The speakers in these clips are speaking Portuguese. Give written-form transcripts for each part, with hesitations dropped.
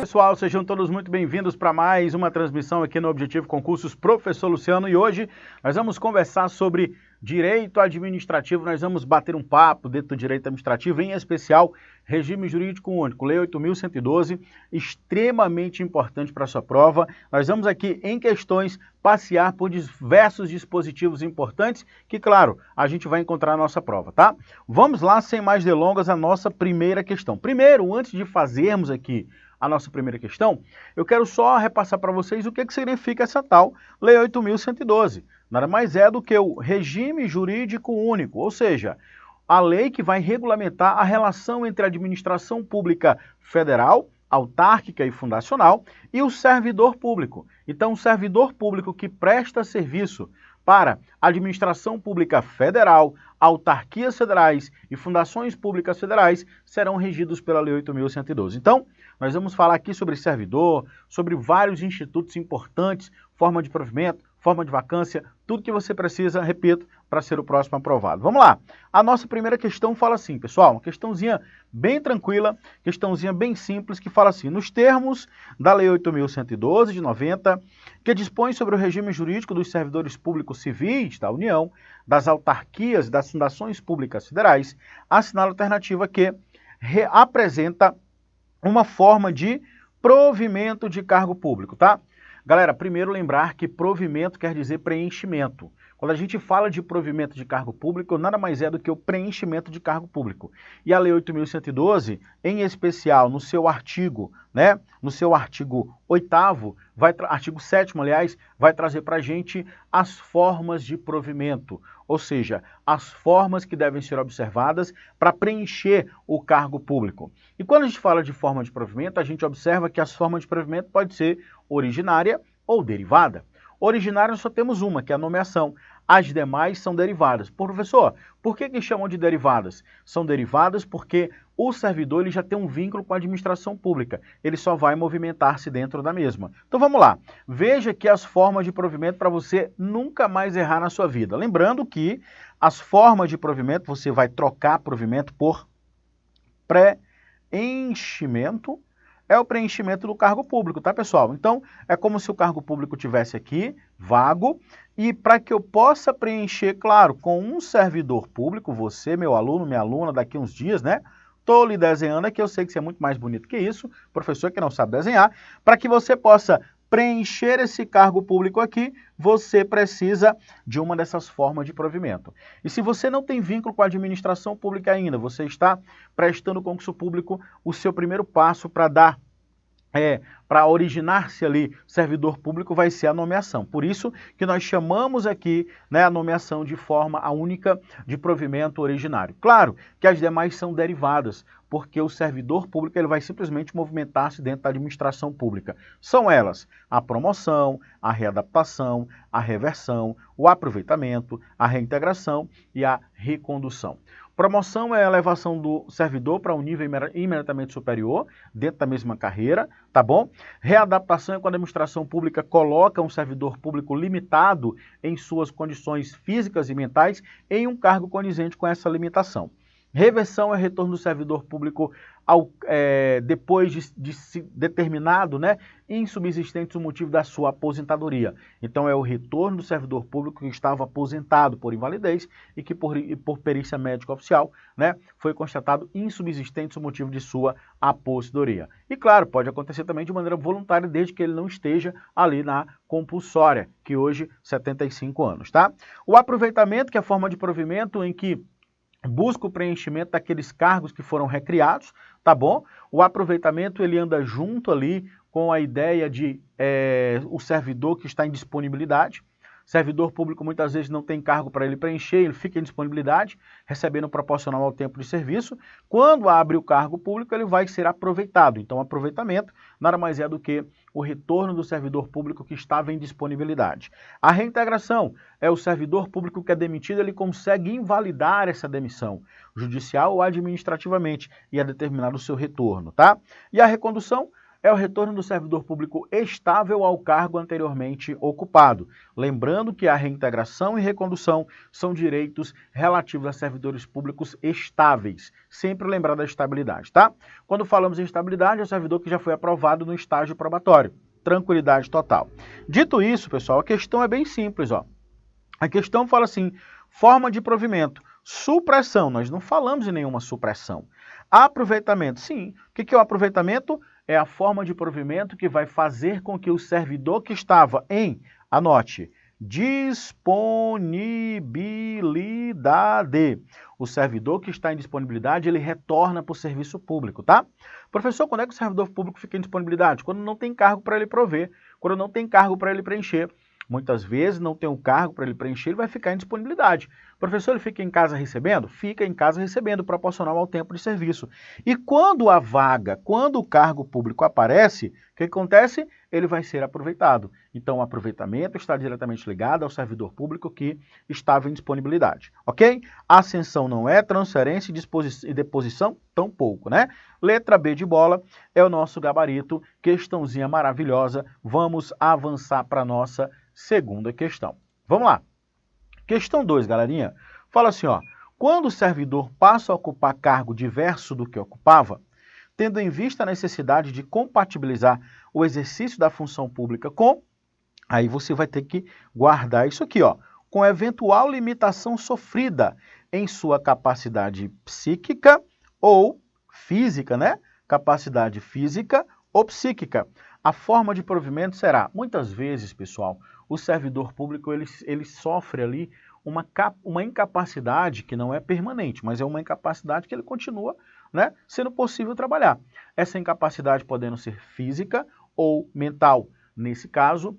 Pessoal, sejam todos muito bem-vindos para mais uma transmissão aqui no Objetivo Concursos Professor Luciano, e hoje nós vamos conversar sobre direito administrativo. Nós vamos bater um papo dentro do direito administrativo, em especial regime jurídico único, Lei 8.112, extremamente importante para a sua prova. Nós vamos aqui em questões passear por diversos dispositivos importantes que, claro, a gente vai encontrar na nossa prova, tá? Vamos lá, sem mais delongas, a nossa primeira questão. Primeiro, antes de fazermos aqui a nossa primeira questão, eu quero só repassar para vocês o que significa essa tal Lei 8.112. Nada mais é do que o regime jurídico único, ou seja, a lei que vai regulamentar a relação entre a administração pública federal, autárquica e fundacional e o servidor público. Então, o servidor público que presta serviço para a administração pública federal, autarquias federais e fundações públicas federais serão regidos pela Lei 8.112. Então, nós vamos falar aqui sobre servidor, sobre vários institutos importantes, forma de provimento, forma de vacância, tudo que você precisa, repito, para ser o próximo aprovado. Vamos lá. A nossa primeira questão fala assim, pessoal, uma questãozinha bem tranquila, questãozinha bem simples, que fala assim: nos termos da Lei 8.112 de 90, que dispõe sobre o regime jurídico dos servidores públicos civis da União, das autarquias e das fundações públicas federais, assinala a alternativa que apresenta uma forma de provimento de cargo público, tá? Galera, primeiro lembrar que provimento quer dizer preenchimento. Quando a gente fala de provimento de cargo público, nada mais é do que o preenchimento de cargo público. E a Lei 8.112, em especial no seu artigo, no seu artigo 8º, artigo 7º, aliás, vai trazer para a gente as formas de provimento, ou seja, as formas que devem ser observadas para preencher o cargo público. E quando a gente fala de forma de provimento, a gente observa que as formas de provimento pode ser originária ou derivada. Originária nós só temos uma, que é a nomeação. As demais são derivadas. Professor, por que chamam de derivadas? São derivadas porque o servidor ele já tem um vínculo com a administração pública. Ele só vai movimentar-se dentro da mesma. Então vamos lá. Veja aqui as formas de provimento para você nunca mais errar na sua vida. Lembrando que as formas de provimento, você vai trocar provimento por preenchimento. É o preenchimento do cargo público, tá, pessoal? Então, é como se o cargo público tivesse aqui, vago, e para que eu possa preencher, claro, com um servidor público, você, meu aluno, minha aluna, daqui uns dias, Estou lhe desenhando aqui, eu sei que você é muito mais bonito que isso, professor que não sabe desenhar, para que você possa preencher esse cargo público aqui, você precisa de uma dessas formas de provimento. E se você não tem vínculo com a administração pública ainda, você está prestando concurso público, o seu primeiro passo para para originar-se ali servidor público vai ser a nomeação. Por isso que nós chamamos aqui a nomeação de forma única de provimento originário. Claro que as demais são derivadas, porque o servidor público ele vai simplesmente movimentar-se dentro da administração pública. São elas a promoção, a readaptação, a reversão, o aproveitamento, a reintegração e a recondução. Promoção é a elevação do servidor para um nível imediatamente superior, dentro da mesma carreira, tá bom? Readaptação é quando a administração pública coloca um servidor público limitado em suas condições físicas e mentais em um cargo condizente com essa limitação. Reversão é retorno do servidor público depois de determinado, insubsistente o motivo da sua aposentadoria. Então é o retorno do servidor público que estava aposentado por invalidez e que por perícia médica oficial, foi constatado insubsistente o motivo de sua aposentadoria. E claro, pode acontecer também de maneira voluntária, desde que ele não esteja ali na compulsória, que hoje 75 anos, tá? O aproveitamento, que é a forma de provimento em que busca o preenchimento daqueles cargos que foram recriados, tá bom? O aproveitamento ele anda junto ali com a ideia de o servidor que está em disponibilidade. Servidor público muitas vezes não tem cargo para ele preencher, ele fica em disponibilidade, recebendo proporcional ao tempo de serviço. Quando abre o cargo público, ele vai ser aproveitado. Então, aproveitamento nada mais é do que o retorno do servidor público que estava em disponibilidade. A reintegração é o servidor público que é demitido, ele consegue invalidar essa demissão, judicial ou administrativamente, e é determinado o seu retorno, tá? E a recondução é o retorno do servidor público estável ao cargo anteriormente ocupado. Lembrando que a reintegração e recondução são direitos relativos a servidores públicos estáveis. Sempre lembrar da estabilidade, tá? Quando falamos em estabilidade, é o servidor que já foi aprovado no estágio probatório. Tranquilidade total. Dito isso, pessoal, a questão é bem simples, ó. A questão fala assim, forma de provimento, supressão, nós não falamos em nenhuma supressão. Aproveitamento, sim. O que é o aproveitamento? É a forma de provimento que vai fazer com que o servidor que estava em, anote, disponibilidade. O servidor que está em disponibilidade, ele retorna para o serviço público, tá? Professor, quando é que o servidor público fica em disponibilidade? Quando não tem cargo para ele prover, quando não tem cargo para ele preencher. Muitas vezes não tem um cargo para ele preencher, ele vai ficar em disponibilidade. Professor, ele fica em casa recebendo? Fica em casa recebendo, proporcional ao tempo de serviço. E quando a vaga, quando o cargo público aparece, o que acontece? Ele vai ser aproveitado. Então, o aproveitamento está diretamente ligado ao servidor público que estava em disponibilidade, ok? Ascensão não é, transferência e deposição, tampouco, né? Letra B de bola é o nosso gabarito, questãozinha maravilhosa. Vamos avançar para a nossa segunda questão. Vamos lá. Questão 2, galerinha. Fala assim, ó. Quando o servidor passa a ocupar cargo diverso do que ocupava, tendo em vista a necessidade de compatibilizar o exercício da função pública com... Aí você vai ter que guardar isso aqui, ó. Com eventual limitação sofrida em sua capacidade psíquica ou física, né? Capacidade física ou psíquica. A forma de provimento será, muitas vezes, pessoal, o servidor público ele sofre ali uma incapacidade que não é permanente, mas é uma incapacidade que ele continua, né, sendo possível trabalhar. Essa incapacidade podendo ser física ou mental. Nesse caso,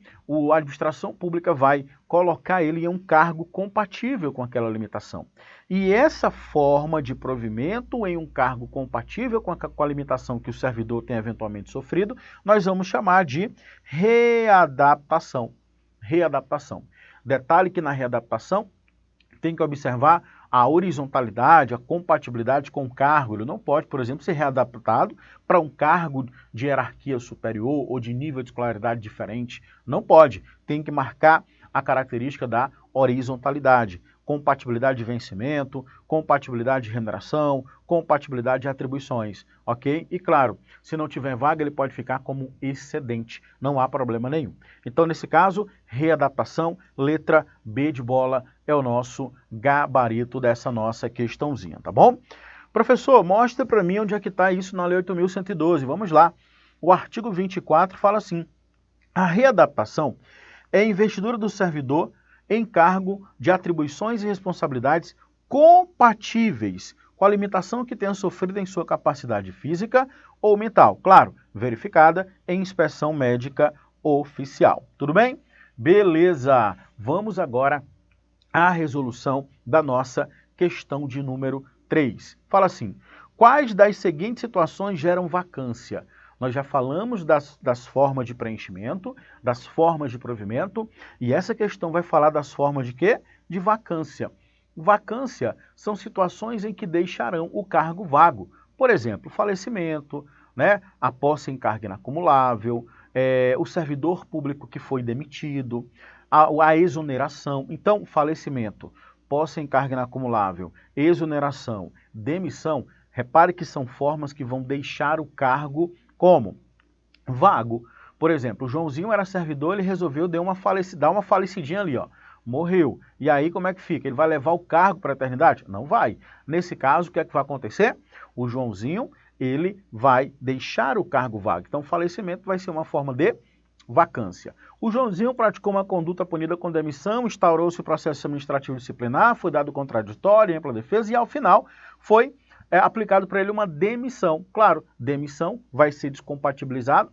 a administração pública vai colocar ele em um cargo compatível com aquela limitação. E essa forma de provimento em um cargo compatível com a limitação que o servidor tem eventualmente sofrido, nós vamos chamar de readaptação. Readaptação. Detalhe que na readaptação tem que observar a horizontalidade, a compatibilidade com o cargo. Ele não pode, por exemplo, ser readaptado para um cargo de hierarquia superior ou de nível de escolaridade diferente. Não pode. Tem que marcar a característica da horizontalidade. Compatibilidade de vencimento, compatibilidade de remuneração, compatibilidade de atribuições, ok? E claro, se não tiver vaga, ele pode ficar como excedente, não há problema nenhum. Então, nesse caso, readaptação, letra B de bola, é o nosso gabarito dessa nossa questãozinha, tá bom? Professor, mostra para mim onde é que está isso na Lei 8.112, vamos lá. O artigo 24 fala assim, a readaptação é a investidura do servidor em cargo de atribuições e responsabilidades compatíveis com a limitação que tenha sofrido em sua capacidade física ou mental. Claro, verificada em inspeção médica oficial. Tudo bem? Beleza! Vamos agora à resolução da nossa questão de número 3. Fala assim, quais das seguintes situações geram vacância? Nós já falamos das formas de preenchimento, das formas de provimento, e essa questão vai falar das formas de quê? De vacância. Vacância são situações em que deixarão o cargo vago. Por exemplo, falecimento, né? A posse em cargo inacumulável, o servidor público que foi demitido, a exoneração. Então, falecimento, posse em cargo inacumulável, exoneração, demissão, repare que são formas que vão deixar o cargo como? Vago. Por exemplo, o Joãozinho era servidor, ele resolveu dar uma falecidinha ali, ó. Morreu. E aí como é que fica? Ele vai levar o cargo para a eternidade? Não vai. Nesse caso, o que é que vai acontecer? O Joãozinho, ele vai deixar o cargo vago. Então, o falecimento vai ser uma forma de vacância. O Joãozinho praticou uma conduta punida com demissão, instaurou-se o processo administrativo disciplinar, foi dado contraditório, ampla defesa e, ao final, foi aplicado para ele uma demissão. Claro, demissão vai ser descompatibilizado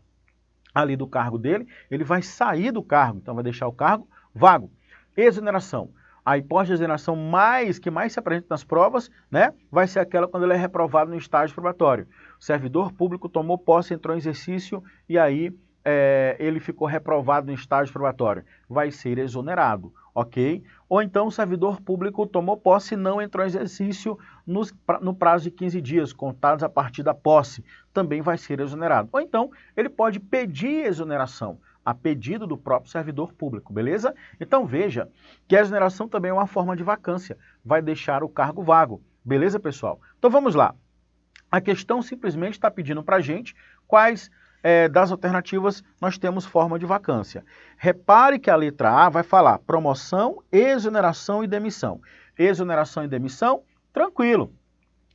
ali do cargo dele, ele vai sair do cargo, então vai deixar o cargo vago. Exoneração. A hipótese de exoneração que mais se apresenta nas provas, né, vai ser aquela quando ele é reprovado no estágio probatório. O servidor público tomou posse, entrou em exercício e aí ele ficou reprovado no estágio probatório, vai ser exonerado, ok? Ou então o servidor público tomou posse e não entrou em exercício no prazo de 15 dias, contados a partir da posse, também vai ser exonerado. Ou então ele pode pedir exoneração, a pedido do próprio servidor público, beleza? Então veja que a exoneração também é uma forma de vacância, vai deixar o cargo vago, beleza, pessoal? Então vamos lá. A questão simplesmente está pedindo para a gente quais das alternativas nós temos forma de vacância. Repare que a letra A vai falar promoção, exoneração e demissão. Exoneração e demissão, tranquilo.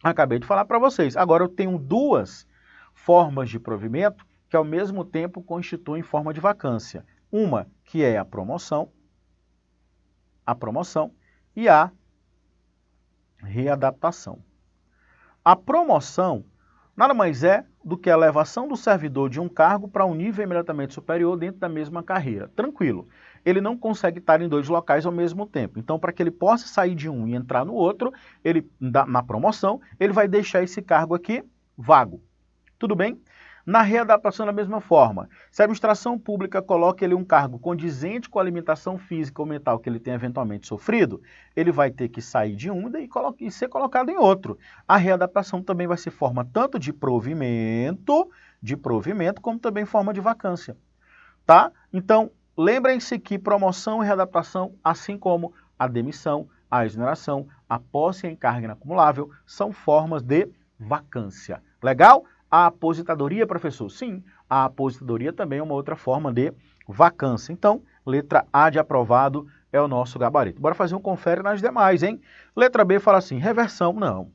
Acabei de falar para vocês. Agora eu tenho duas formas de provimento que ao mesmo tempo constituem forma de vacância. Uma que é a promoção e a readaptação. A promoção nada mais é do que a elevação do servidor de um cargo para um nível imediatamente superior dentro da mesma carreira. Tranquilo. Ele não consegue estar em dois locais ao mesmo tempo. Então, para que ele possa sair de um e entrar no outro, na promoção, ele vai deixar esse cargo aqui vago. Tudo bem? Na readaptação, da mesma forma, se a administração pública coloca ele um cargo condizente com a limitação física ou mental que ele tem eventualmente sofrido, ele vai ter que sair de um e ser colocado em outro. A readaptação também vai ser forma tanto de provimento, como também forma de vacância. Tá? Então, lembrem-se que promoção e readaptação, assim como a demissão, a exoneração, a posse em carga inacumulável, são formas de vacância. Legal? A aposentadoria, professor? Sim, a aposentadoria também é uma outra forma de vacância. Então, letra A de aprovado é o nosso gabarito. Bora fazer um confere nas demais, hein? Letra B fala assim, reversão, não.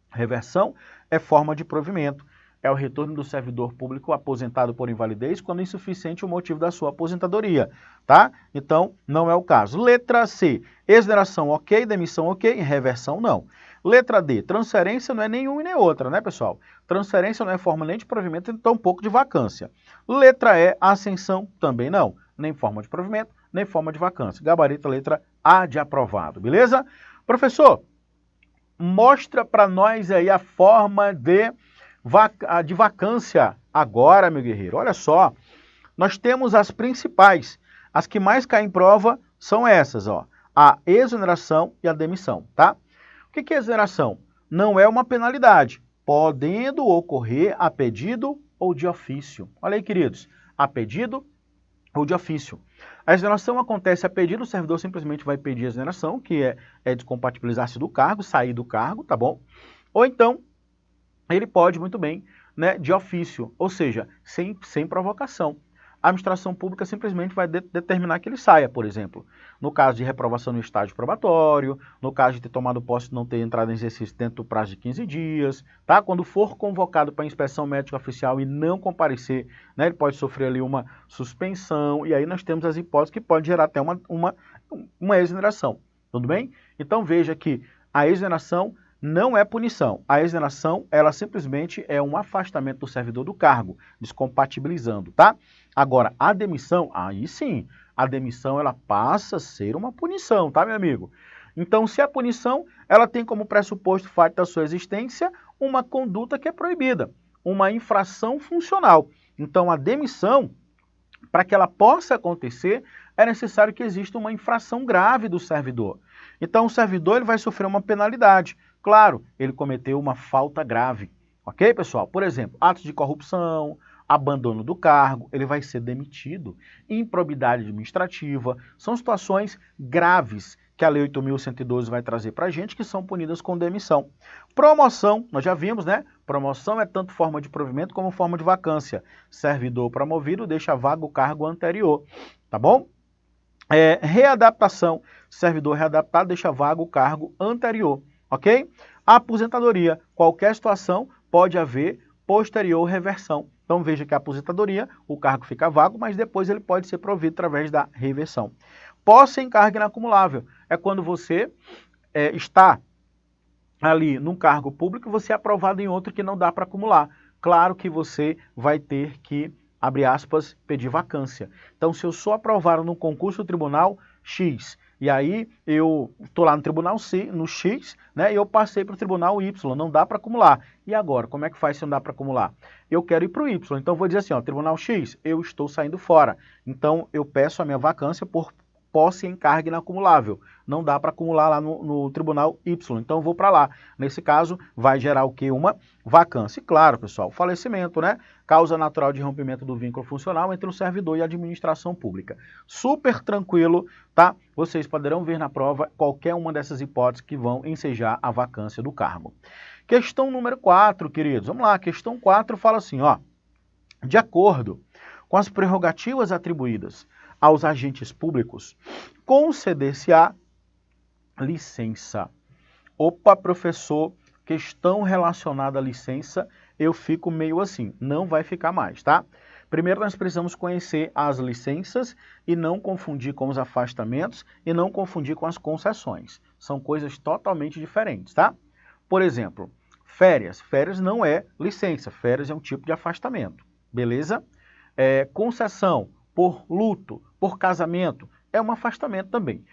Reversão é forma de provimento. É o retorno do servidor público aposentado por invalidez quando insuficiente o motivo da sua aposentadoria, tá? Então, não é o caso. Letra C, exoneração ok, demissão ok, reversão não. Letra D, transferência não é nenhuma e nem outra, né, pessoal? Transferência não é forma nem de provimento, então pouco de vacância. Letra E, ascensão também não, nem forma de provimento, nem forma de vacância. Gabarito, letra A de aprovado, beleza? Professor, mostra para nós aí a forma de vacância agora, meu guerreiro. Olha só, nós temos as principais. As que mais caem em prova são essas, ó. A exoneração e a demissão, tá? O que é exoneração? Não é uma penalidade, podendo ocorrer a pedido ou de ofício. Olha aí, queridos, a pedido ou de ofício. A exoneração acontece a pedido, o servidor simplesmente vai pedir a exoneração, que é descompatibilizar-se do cargo, sair do cargo, tá bom? Ou então, ele pode muito bem, né, de ofício, ou seja, sem provocação. A administração pública simplesmente vai determinar que ele saia, por exemplo. No caso de reprovação no estágio probatório, no caso de ter tomado posse e não ter entrado em exercício dentro do prazo de 15 dias, tá? Quando for convocado para inspeção médica oficial e não comparecer, né, ele pode sofrer ali uma suspensão, e aí nós temos as hipóteses que podem gerar até uma exoneração, tudo bem? Então veja que a exoneração não é punição. A exoneração, ela simplesmente é um afastamento do servidor do cargo, descompatibilizando, tá? Agora, a demissão, aí sim, a demissão ela passa a ser uma punição, tá, meu amigo? Então, se a punição, ela tem como pressuposto fato da sua existência uma conduta que é proibida, uma infração funcional. Então, a demissão, para que ela possa acontecer, é necessário que exista uma infração grave do servidor. Então, o servidor ele vai sofrer uma penalidade. Claro, ele cometeu uma falta grave. Ok, pessoal? Por exemplo, atos de corrupção, abandono do cargo, ele vai ser demitido. Improbidade administrativa, são situações graves que a Lei 8.112 vai trazer para a gente, que são punidas com demissão. Promoção, nós já vimos, né? Promoção é tanto forma de provimento como forma de vacância. Servidor promovido deixa vago o cargo anterior, tá bom? Readaptação, servidor readaptado deixa vago o cargo anterior, ok? A aposentadoria, qualquer situação pode haver posterior reversão. Então veja que a aposentadoria, o cargo fica vago, mas depois ele pode ser provido através da reversão. Posse em carga inacumulável é quando você está ali num cargo público e você é aprovado em outro que não dá para acumular. Claro que você vai ter que, abre aspas, pedir vacância. Então, se eu sou aprovado num concurso do tribunal X E aí eu estou lá no tribunal C, no X, né, e eu passei para o tribunal Y, não dá para acumular. E agora, como é que faz se não dá para acumular? Eu quero ir para o Y, então vou dizer assim, ó, tribunal X, eu estou saindo fora. Então eu peço a minha vacância por posse em carga inacumulável. Não dá para acumular lá no tribunal Y, então eu vou para lá. Nesse caso, vai gerar o quê? Uma vacância. E claro, pessoal, falecimento, né? Causa natural de rompimento do vínculo funcional entre o servidor e a administração pública. Super tranquilo, tá? Vocês poderão ver na prova qualquer uma dessas hipóteses que vão ensejar a vacância do cargo. Questão número 4, queridos. Vamos lá, questão 4 fala assim, ó. De acordo com as prerrogativas atribuídas aos agentes públicos, conceder-se-á licença. Opa, professor, questão relacionada à licença, eu fico meio assim, não vai ficar mais, tá? Primeiro nós precisamos conhecer as licenças e não confundir com os afastamentos e não confundir com as concessões. São coisas totalmente diferentes, tá? Por exemplo, férias. Férias não é licença, férias é um tipo de afastamento, beleza? Concessão por luto, por casamento, é um afastamento também.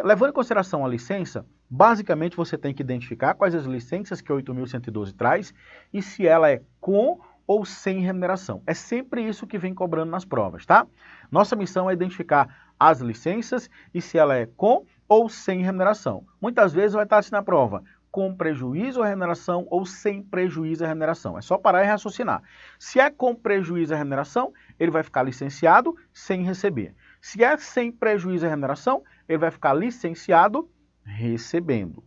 Levando em consideração a licença, basicamente você tem que identificar quais as licenças que a 8.112 traz e se ela é com ou sem remuneração. É sempre isso que vem cobrando nas provas, tá? Nossa missão é identificar as licenças e se ela é com ou sem remuneração. Muitas vezes vai estar assim na prova, com prejuízo à remuneração ou sem prejuízo à remuneração. É só parar e raciocinar. Se é com prejuízo à remuneração, ele vai ficar licenciado sem receber. Se é sem prejuízo à remuneração, ele vai ficar licenciado recebendo.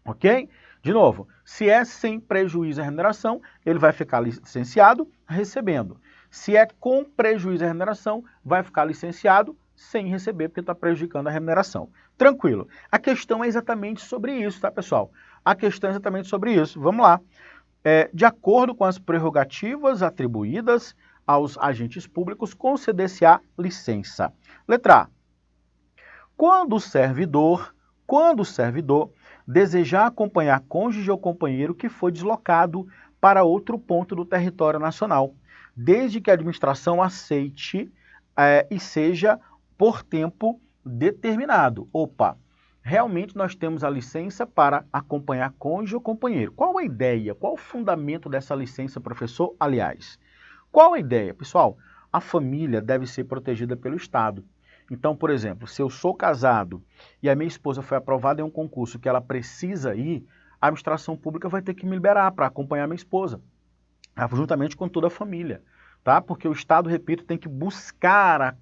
Ok? De novo, se é sem prejuízo à remuneração, ele vai ficar licenciado recebendo. Se é com prejuízo à remuneração, vai ficar licenciado sem receber, porque está prejudicando a remuneração. Tranquilo. A questão é exatamente sobre isso, tá, pessoal? A questão é exatamente sobre isso. Vamos lá. De acordo com as prerrogativas atribuídas aos agentes públicos, conceder-se-á licença. Letra A. Quando o servidor desejar acompanhar cônjuge ou companheiro que foi deslocado para outro ponto do território nacional, desde que a administração aceite e seja por tempo determinado. Opa, realmente nós temos a licença para acompanhar cônjuge ou companheiro. Qual a ideia? Qual o fundamento dessa licença, professor? Aliás, qual a ideia? Pessoal, a família deve ser protegida pelo Estado. Então, por exemplo, se eu sou casado e a minha esposa foi aprovada em um concurso que ela precisa ir, a administração pública vai ter que me liberar para acompanhar minha esposa, juntamente com toda a família. Tá? Porque o Estado, repito, tem que buscar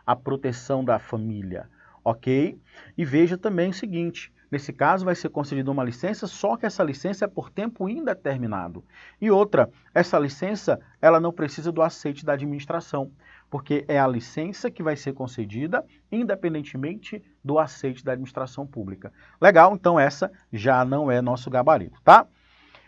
a proteção da família, ok? E veja também o seguinte, nesse caso vai ser concedida uma licença, só que essa licença é por tempo indeterminado. E outra, essa licença, ela não precisa do aceite da administração, porque é a licença que vai ser concedida independentemente do aceite da administração pública. Legal, então essa já não é nosso gabarito, tá?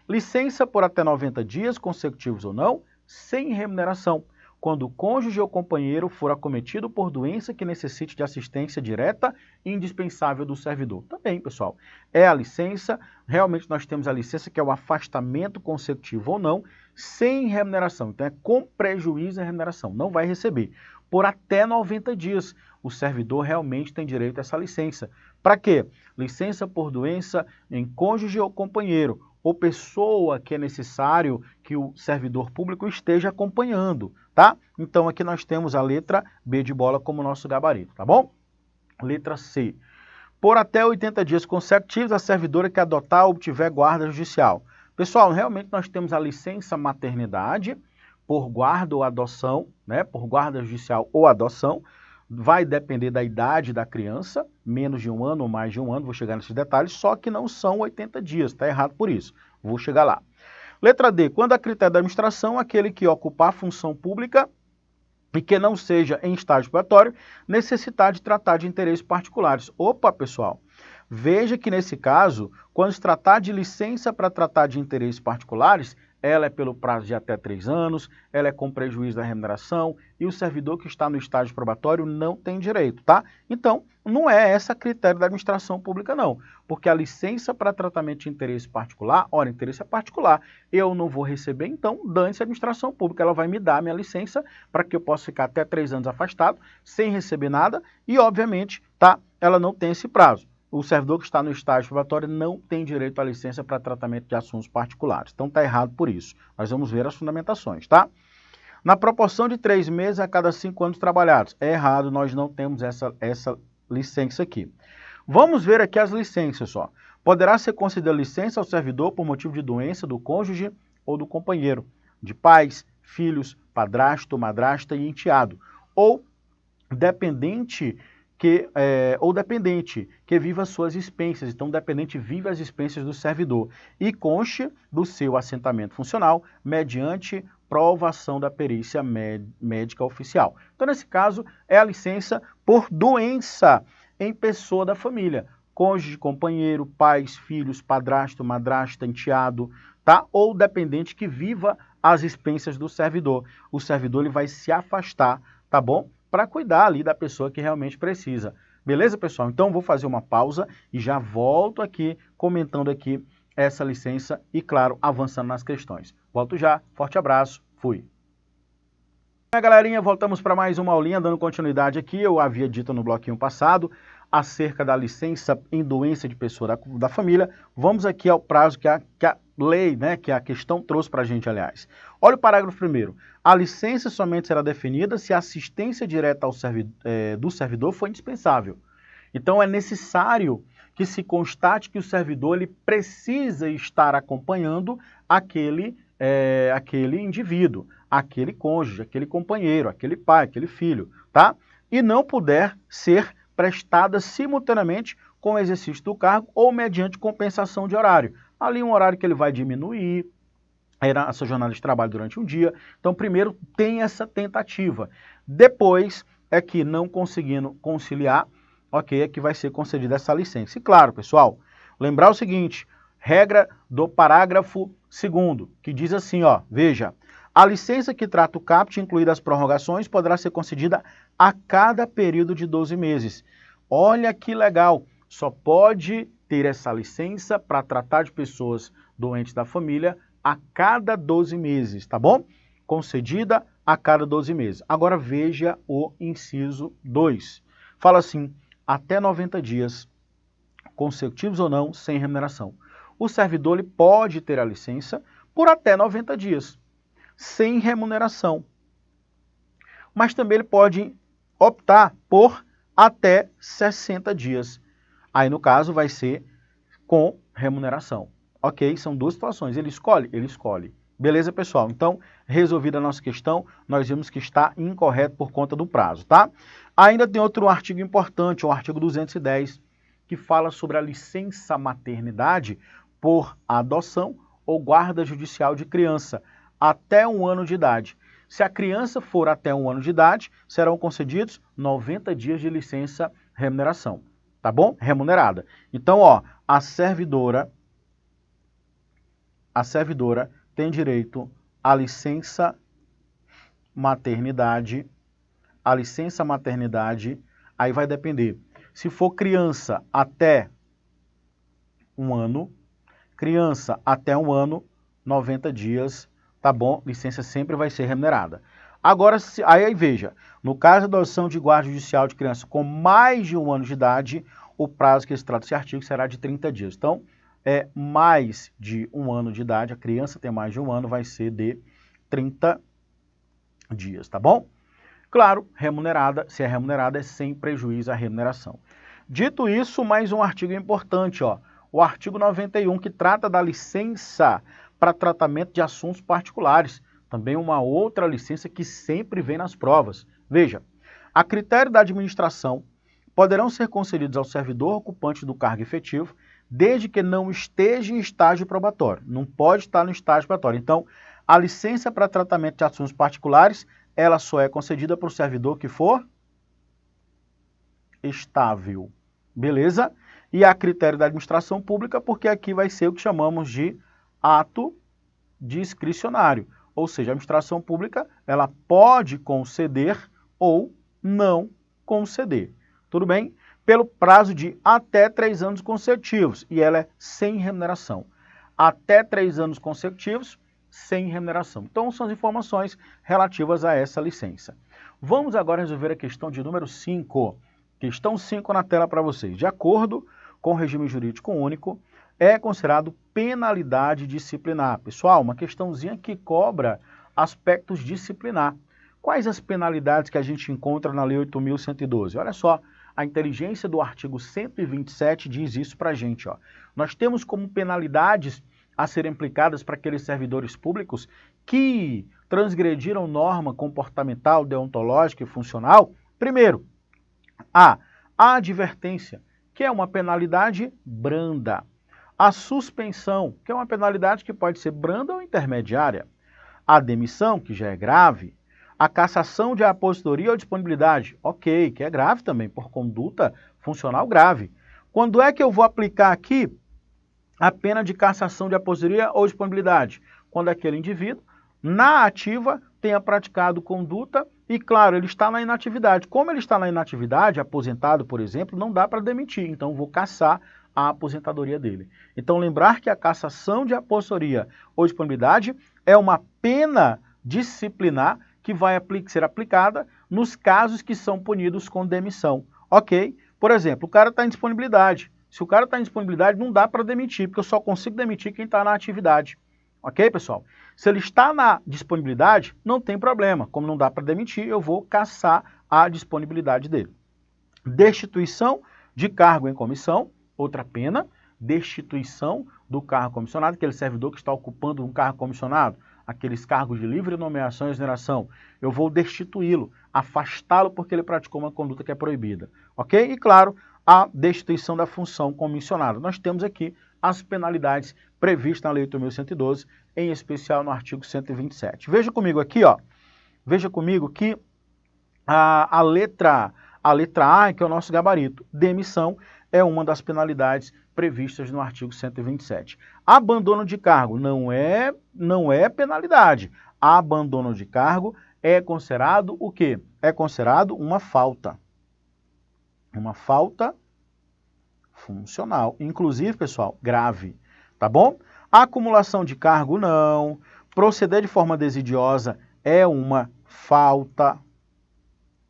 Licença por até 90 dias, consecutivos ou não, sem remuneração, quando o cônjuge ou companheiro for acometido por doença que necessite de assistência direta e indispensável do servidor. Também, pessoal, é a licença, realmente nós temos a licença que é o afastamento consecutivo ou não, sem remuneração. Então é com prejuízo à remuneração, não vai receber. Por até 90 dias, o servidor realmente tem direito a essa licença. Para quê? Licença por doença em cônjuge ou companheiro, ou pessoa que é necessário que o servidor público esteja acompanhando, tá? Então aqui nós temos a letra B de bola como nosso gabarito, tá bom? Letra C. Por até 80 dias consecutivos, a servidora que adotar ou obtiver guarda judicial. Pessoal, realmente nós temos a licença maternidade por guarda ou adoção, né? Por guarda judicial ou adoção. Vai depender da idade da criança, menos de 1 ano ou mais de 1 ano, vou chegar nesses detalhes, só que não são 80 dias, está errado por isso, vou chegar lá. Letra D, quando a critério da administração, aquele que ocupar função pública e que não seja em estágio probatório, necessitar de tratar de interesses particulares. Opa, pessoal, veja que nesse caso, quando se tratar de licença para tratar de interesses particulares, ela é pelo prazo de até 3 anos, ela é com prejuízo da remuneração e o servidor que está no estágio probatório não tem direito, tá? Então, não é esse a critério da administração pública, não. Porque a licença para tratamento de interesse particular, ora, interesse é particular, eu não vou receber, então, dane-se a administração pública, ela vai me dar a minha licença para que eu possa ficar até 3 anos afastado, sem receber nada e, obviamente, tá? ela não tem esse prazo. O servidor que está no estágio probatório não tem direito à licença para tratamento de assuntos particulares. Então está errado por isso. Nós vamos ver as fundamentações, tá? Na proporção de 3 meses a cada 5 anos trabalhados. É errado, nós não temos essa licença aqui. Vamos ver aqui as licenças só. Poderá ser concedida licença ao servidor por motivo de doença do cônjuge ou do companheiro, de pais, filhos, padrasto, madrasta e enteado, ou dependente que viva as suas expensas. Então, o dependente vive as expensas do servidor e conste do seu assentamento funcional mediante provação da perícia médica oficial. Então, nesse caso, é a licença por doença em pessoa da família. Cônjuge, companheiro, pais, filhos, padrasto, madrasta, enteado, tá? Ou dependente que viva as expensas do servidor. O servidor ele vai se afastar, tá bom? Para cuidar ali da pessoa que realmente precisa. Beleza, pessoal? Então, vou fazer uma pausa e já volto aqui comentando aqui essa licença e, claro, avançando nas questões. Volto já. Forte abraço. Fui. Galerinha, voltamos para mais uma aulinha, dando continuidade aqui. Eu havia dito no bloquinho passado acerca da licença em doença de pessoa da família. Vamos aqui ao prazo que a lei, né, que a questão trouxe para a gente, aliás. Olha o parágrafo 1º. A licença somente será definida se a assistência direta do servidor for indispensável. Então, é necessário que se constate que o servidor ele precisa estar acompanhando aquele indivíduo, aquele cônjuge, aquele companheiro, aquele pai, aquele filho, tá? E não puder ser prestada simultaneamente com o exercício do cargo ou mediante compensação de horário. Ali um horário que ele vai diminuir a sua jornada de trabalho durante um dia. Então, primeiro tem essa tentativa. Depois é que não conseguindo conciliar, ok, é que vai ser concedida essa licença. E claro, pessoal, lembrar o seguinte, regra do parágrafo 2º, que diz assim, ó, veja, a licença que trata o CAPT, incluídas as prorrogações, poderá ser concedida a cada período de 12 meses. Olha que legal, só pode ter essa licença para tratar de pessoas doentes da família a cada 12 meses, tá bom? Concedida a cada 12 meses. Agora veja o inciso 2. Fala assim, até 90 dias, consecutivos ou não, sem remuneração. O servidor ele pode ter a licença por até 90 dias, sem remuneração. Mas também ele pode optar por até 60 dias. Aí, no caso, vai ser com remuneração. Ok? São duas situações. Ele escolhe? Ele escolhe. Beleza, pessoal? Então, resolvida a nossa questão, nós vimos que está incorreto por conta do prazo, tá? Ainda tem outro artigo importante, o artigo 210, que fala sobre a licença maternidade por adoção ou guarda judicial de criança até 1 ano de idade. Se a criança for até 1 ano de idade, serão concedidos 90 dias de licença remuneração, tá bom? Remunerada. Então, ó, a servidora tem direito à licença maternidade. A licença maternidade, aí vai depender. Se for criança até 1 ano, criança até 1 ano, 90 dias, tá bom? Licença sempre vai ser remunerada. Agora, aí veja, no caso da adoção de guarda judicial de criança com mais de 1 ano de idade, o prazo que se trata desse artigo será de 30 dias. Então, mais de 1 ano de idade, a criança tem mais de 1 ano, vai ser de 30 dias, tá bom? Claro, remunerada, se é remunerada, é sem prejuízo à remuneração. Dito isso, mais um artigo importante, ó, o artigo 91, que trata da licença para tratamento de assuntos particulares. Também uma outra licença que sempre vem nas provas. Veja, a critério da administração, poderão ser concedidos ao servidor ocupante do cargo efetivo, desde que não esteja em estágio probatório. Não pode estar no estágio probatório. Então, a licença para tratamento de assuntos particulares, ela só é concedida para o servidor que for estável. Beleza? E a critério da administração pública, porque aqui vai ser o que chamamos de ato discricionário. Ou seja, a administração pública, ela pode conceder ou não conceder. Tudo bem? Pelo prazo de até 3 anos consecutivos. E ela é sem remuneração. Até 3 anos consecutivos, sem remuneração. Então, são as informações relativas a essa licença. Vamos agora resolver a questão de número 5, Questão 5 na tela para vocês. De acordo com o regime jurídico único, é considerado penalidade disciplinar. Pessoal, uma questãozinha que cobra aspectos disciplinar. Quais as penalidades que a gente encontra na Lei 8.112? Olha só, a inteligência do artigo 127 diz isso para a gente. Ó. Nós temos como penalidades a serem aplicadas para aqueles servidores públicos que transgrediram norma comportamental, deontológica e funcional. Primeiro, a advertência, que é uma penalidade branda. A suspensão, que é uma penalidade que pode ser branda ou intermediária. A demissão, que já é grave. A cassação de aposentadoria ou disponibilidade, ok, que é grave também, por conduta funcional grave. Quando é que eu vou aplicar aqui a pena de cassação de aposentadoria ou disponibilidade? Quando aquele indivíduo, na ativa, tenha praticado conduta e, claro, ele está na inatividade. Como ele está na inatividade, aposentado, por exemplo, não dá para demitir, então eu vou cassar a aposentadoria dele. Então, lembrar que a cassação de aposentadoria ou disponibilidade é uma pena disciplinar que vai ser aplicada nos casos que são punidos com demissão. Ok? Por exemplo, o cara está em disponibilidade. Se o cara está em disponibilidade, não dá para demitir, porque eu só consigo demitir quem está na atividade. Ok, pessoal? Se ele está na disponibilidade, não tem problema. Como não dá para demitir, eu vou cassar a disponibilidade dele. Destituição de cargo em comissão, outra pena. Destituição do cargo comissionado, aquele servidor que está ocupando um cargo comissionado, aqueles cargos de livre nomeação e exoneração, eu vou destituí-lo, afastá-lo porque ele praticou uma conduta que é proibida. Ok? E claro, a destituição da função comissionada. Nós temos aqui as penalidades previstas na Lei 8.112, em especial no artigo 127. Veja comigo aqui, ó. Veja comigo que a letra A, que é o nosso gabarito, demissão, é uma das penalidades previstas no artigo 127. Abandono de cargo não é penalidade. Abandono de cargo é considerado o quê? É considerado uma falta. Uma falta funcional. Inclusive, pessoal, grave. Tá bom? Acumulação de cargo, não. Proceder de forma desidiosa é uma falta.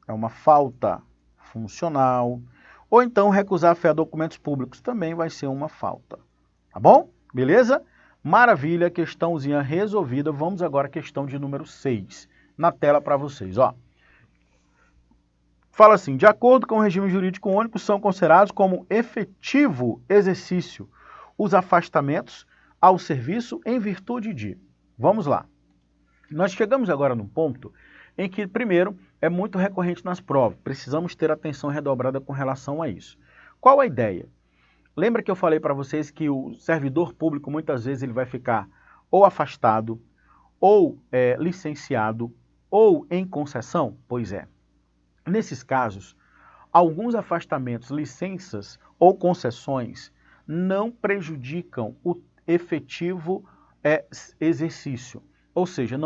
É uma falta funcional. Ou então recusar fé a documentos públicos também vai ser uma falta. Tá bom? Beleza? Maravilha, questãozinha resolvida. Vamos agora à questão de número 6. Na tela para vocês, ó. Fala assim, de acordo com o regime jurídico único, são considerados como efetivo exercício os afastamentos ao serviço em virtude de... Vamos lá. Nós chegamos agora num ponto em que, primeiro, é muito recorrente nas provas. Precisamos ter atenção redobrada com relação a isso. Qual a ideia? Lembra que eu falei para vocês que o servidor público, muitas vezes, ele vai ficar ou afastado, ou licenciado, ou em concessão? Pois é. Nesses casos, alguns afastamentos, licenças ou concessões não prejudicam o efetivo exercício. Ou seja,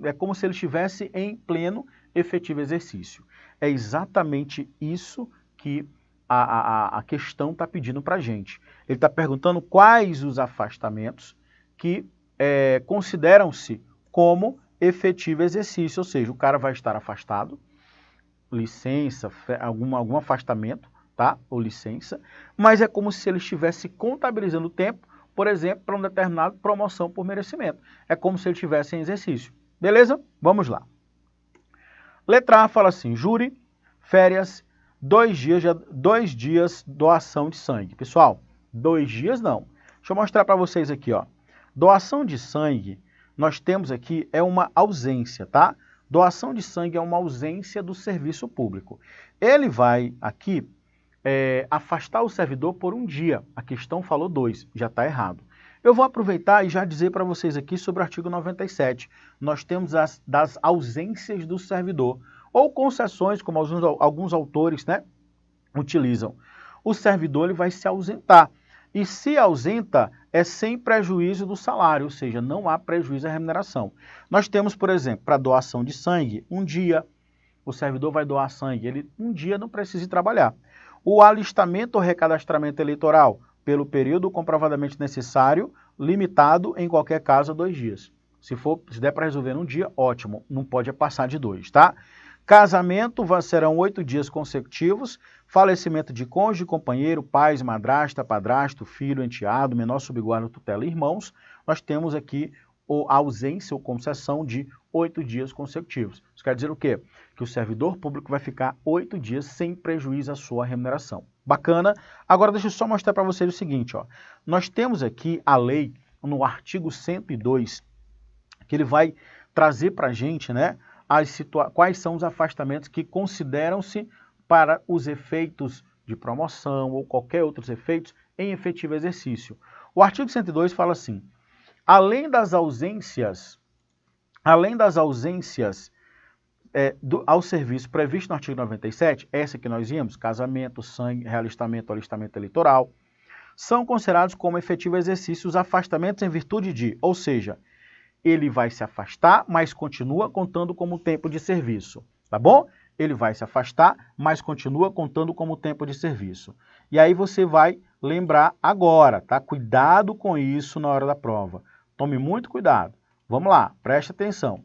é como se ele estivesse em pleno efetivo exercício. É exatamente isso que a questão está pedindo para a gente. Ele está perguntando quais os afastamentos que consideram-se como efetivo exercício. Ou seja, o cara vai estar afastado, licença, algum afastamento, tá? Ou licença, mas é como se ele estivesse contabilizando o tempo, por exemplo, para uma determinada promoção por merecimento. É como se ele estivesse em exercício. Beleza? Vamos lá. Letra A fala assim, júri, férias, 2 dias doação de sangue. Pessoal, 2 dias não. Deixa eu mostrar para vocês aqui, ó. Doação de sangue, nós temos aqui, é uma ausência, tá? Doação de sangue é uma ausência do serviço público. Ele vai aqui afastar o servidor por 1 dia. A questão falou 2, já está errado. Eu vou aproveitar e já dizer para vocês aqui sobre o artigo 97. Nós temos das ausências do servidor, ou concessões, como alguns autores, né, utilizam. O servidor ele vai se ausentar. E se ausenta, é sem prejuízo do salário, ou seja, não há prejuízo à remuneração. Nós temos, por exemplo, para doação de sangue, 1 dia. O servidor vai doar sangue, ele 1 dia não precisa ir trabalhar. O alistamento ou recadastramento eleitoral, pelo período comprovadamente necessário, limitado, em qualquer caso, a 2 dias. Se der para resolver num dia, ótimo, não pode passar de 2, tá? Casamento serão 8 dias consecutivos. Falecimento de cônjuge, companheiro, pais, madrasta, padrasto, filho, enteado, menor subguarda, tutela e irmãos. Nós temos aqui a ausência ou concessão de 8 dias consecutivos. Isso quer dizer o quê? Que o servidor público vai ficar 8 dias sem prejuízo à sua remuneração. Bacana? Agora deixa eu só mostrar para vocês o seguinte, ó. Nós temos aqui a lei no artigo 102, que ele vai trazer para a gente, né, quais são os afastamentos que consideram-se para os efeitos de promoção ou qualquer outros efeitos em efetivo exercício. O artigo 102 fala assim: além das ausências ao serviço previsto no artigo 97, essa que nós vimos, casamento, sangue, realistamento, alistamento eleitoral, são considerados como efetivo exercício os afastamentos em virtude de, ou seja, ele vai se afastar, mas continua contando como tempo de serviço, tá bom? Ele vai se afastar, mas continua contando como tempo de serviço. E aí você vai lembrar agora, tá? Cuidado com isso na hora da prova. Tome muito cuidado. Vamos lá, preste atenção.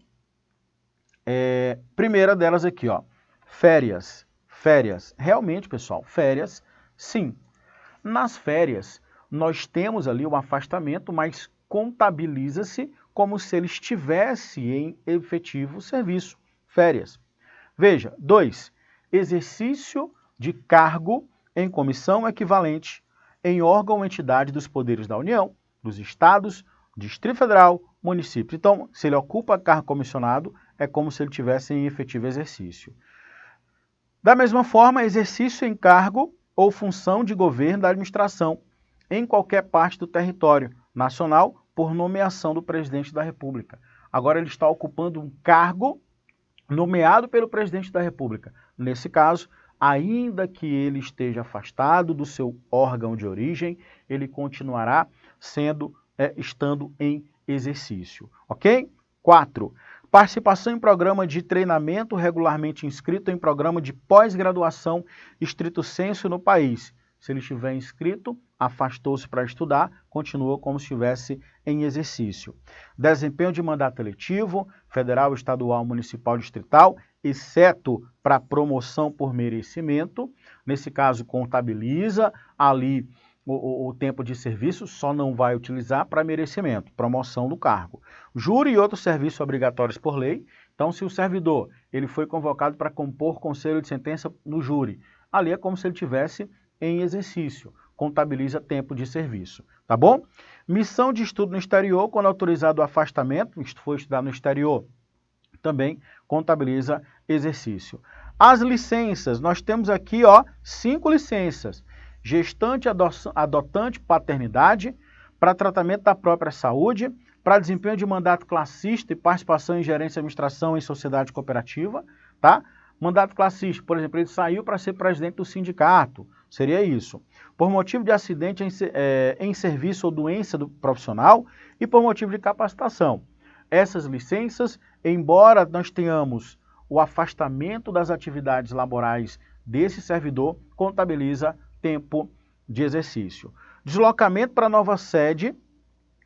Primeira delas aqui, ó, férias. Férias. Realmente, pessoal, férias, sim. Nas férias, nós temos ali um afastamento, mas contabiliza-se como se ele estivesse em efetivo serviço. Férias. Veja, 2. Exercício de cargo em comissão equivalente em órgão ou entidade dos poderes da União, dos Estados, Distrito Federal, município. Então, se ele ocupa cargo comissionado, é como se ele estivesse em efetivo exercício. Da mesma forma, exercício em cargo ou função de governo da administração em qualquer parte do território nacional por nomeação do presidente da República. Agora ele está ocupando um cargo nomeado pelo presidente da República. Nesse caso, ainda que ele esteja afastado do seu órgão de origem, ele continuará estando em exercício. Ok? 4. Participação em programa de treinamento regularmente inscrito em programa de pós-graduação estrito sensu no país. Se ele estiver inscrito, afastou-se para estudar, continua como se estivesse em exercício. Desempenho de mandato eletivo, federal, estadual, municipal, distrital, exceto para promoção por merecimento. Nesse caso, contabiliza ali o tempo de serviço, só não vai utilizar para merecimento, promoção do cargo. Júri e outros serviços obrigatórios por lei. Então, se o servidor ele foi convocado para compor conselho de sentença no júri, ali é como se ele tivesse em exercício, contabiliza tempo de serviço, tá bom? Missão de estudo no exterior, quando autorizado o afastamento, isto foi estudar no exterior, também contabiliza exercício. As licenças, nós temos aqui, ó, 5 licenças. Gestante, adotante, paternidade, para tratamento da própria saúde, para desempenho de mandato classista e participação em gerência e administração em sociedade cooperativa, tá? Mandato classista, por exemplo, ele saiu para ser presidente do sindicato, seria isso. Por motivo de acidente em serviço ou doença do profissional e por motivo de capacitação. Essas licenças, embora nós tenhamos o afastamento das atividades laborais desse servidor, contabiliza tempo de exercício. Deslocamento para nova sede,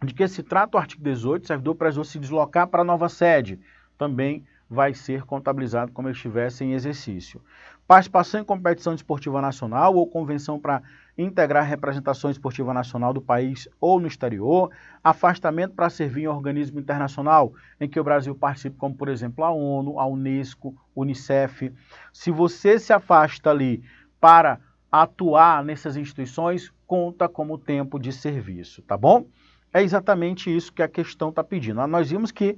de que se trata o artigo 18, o servidor precisou se deslocar para a nova sede, também vai ser contabilizado como ele estivesse em exercício. Participação em competição esportiva nacional ou convenção para integrar representação esportiva nacional do país ou no exterior. Afastamento para servir em organismo internacional em que o Brasil participe, como por exemplo a ONU, a Unesco, Unicef. Se você se afasta ali para atuar nessas instituições, conta como tempo de serviço, tá bom? É exatamente isso que a questão está pedindo. Nós vimos que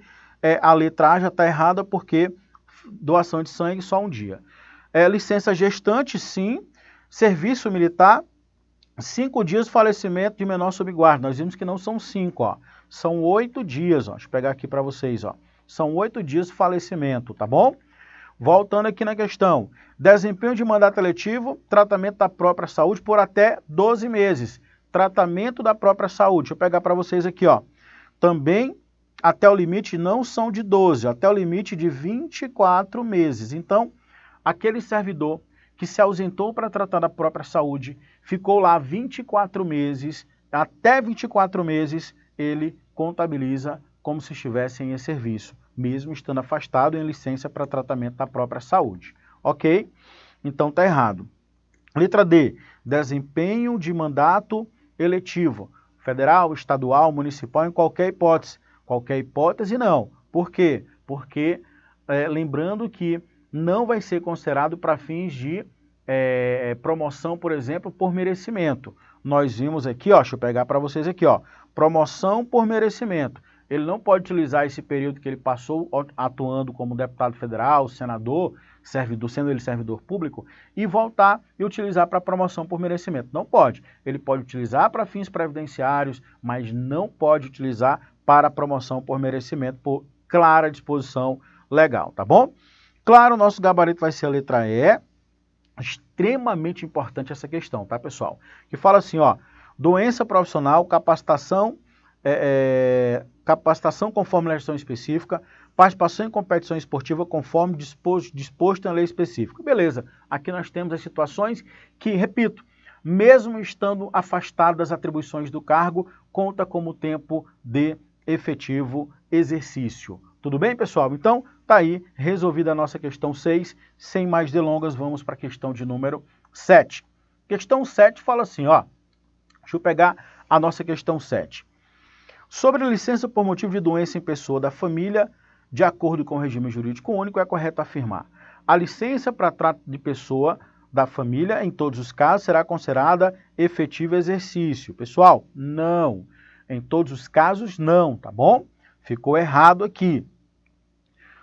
a letra A já está errada porque doação de sangue só um dia. Licença gestante, sim. Serviço militar, 5 dias de falecimento de menor subguarda. Nós vimos que não são 5, ó. São 8 dias, ó. Deixa eu pegar aqui para vocês, ó. São 8 dias de falecimento, tá bom? Voltando aqui na questão. Desempenho de mandato eletivo, tratamento da própria saúde por até 12 meses. Tratamento da própria saúde. Deixa eu pegar para vocês aqui, ó. Também até o limite não são de 12, até o limite de 24 meses. Então, aquele servidor que se ausentou para tratar da própria saúde, ficou lá 24 meses, até 24 meses, ele contabiliza como se estivesse em serviço. mesmo estando afastado em licença para tratamento da própria saúde. Ok? Então está errado. Letra D, desempenho de mandato eletivo, federal, estadual, municipal, em qualquer hipótese. Qualquer hipótese não. Por quê? Porque, lembrando que não vai ser considerado para fins de promoção, por exemplo, por merecimento. Nós vimos aqui, ó, deixa eu pegar para vocês aqui, ó, promoção por merecimento. Ele não pode utilizar esse período que ele passou atuando como deputado federal, senador, servidor, sendo ele servidor público, e voltar e utilizar para promoção por merecimento. Não pode. Ele pode utilizar para fins previdenciários, mas não pode utilizar para promoção por merecimento, por clara disposição legal, tá bom? Claro, o nosso gabarito vai ser a letra E. Extremamente importante essa questão, tá, pessoal? Que fala assim, ó, doença profissional, capacitação conforme legislação específica, participação em competição esportiva conforme disposto em lei específica. Beleza, aqui nós temos as situações que, repito, mesmo estando afastado das atribuições do cargo, conta como tempo de efetivo exercício. Tudo bem, pessoal? Então, tá aí resolvida a nossa questão 6. Sem mais delongas, vamos para a questão de número 7. Questão 7 fala assim, ó. Deixa eu pegar a nossa questão 7. Sobre licença por motivo de doença em pessoa da família, de acordo com o regime jurídico único, é correto afirmar: a licença para trato de pessoa da família, em todos os casos, será considerada efetivo exercício. Pessoal, não. Em todos os casos, não, tá bom? Ficou errado aqui.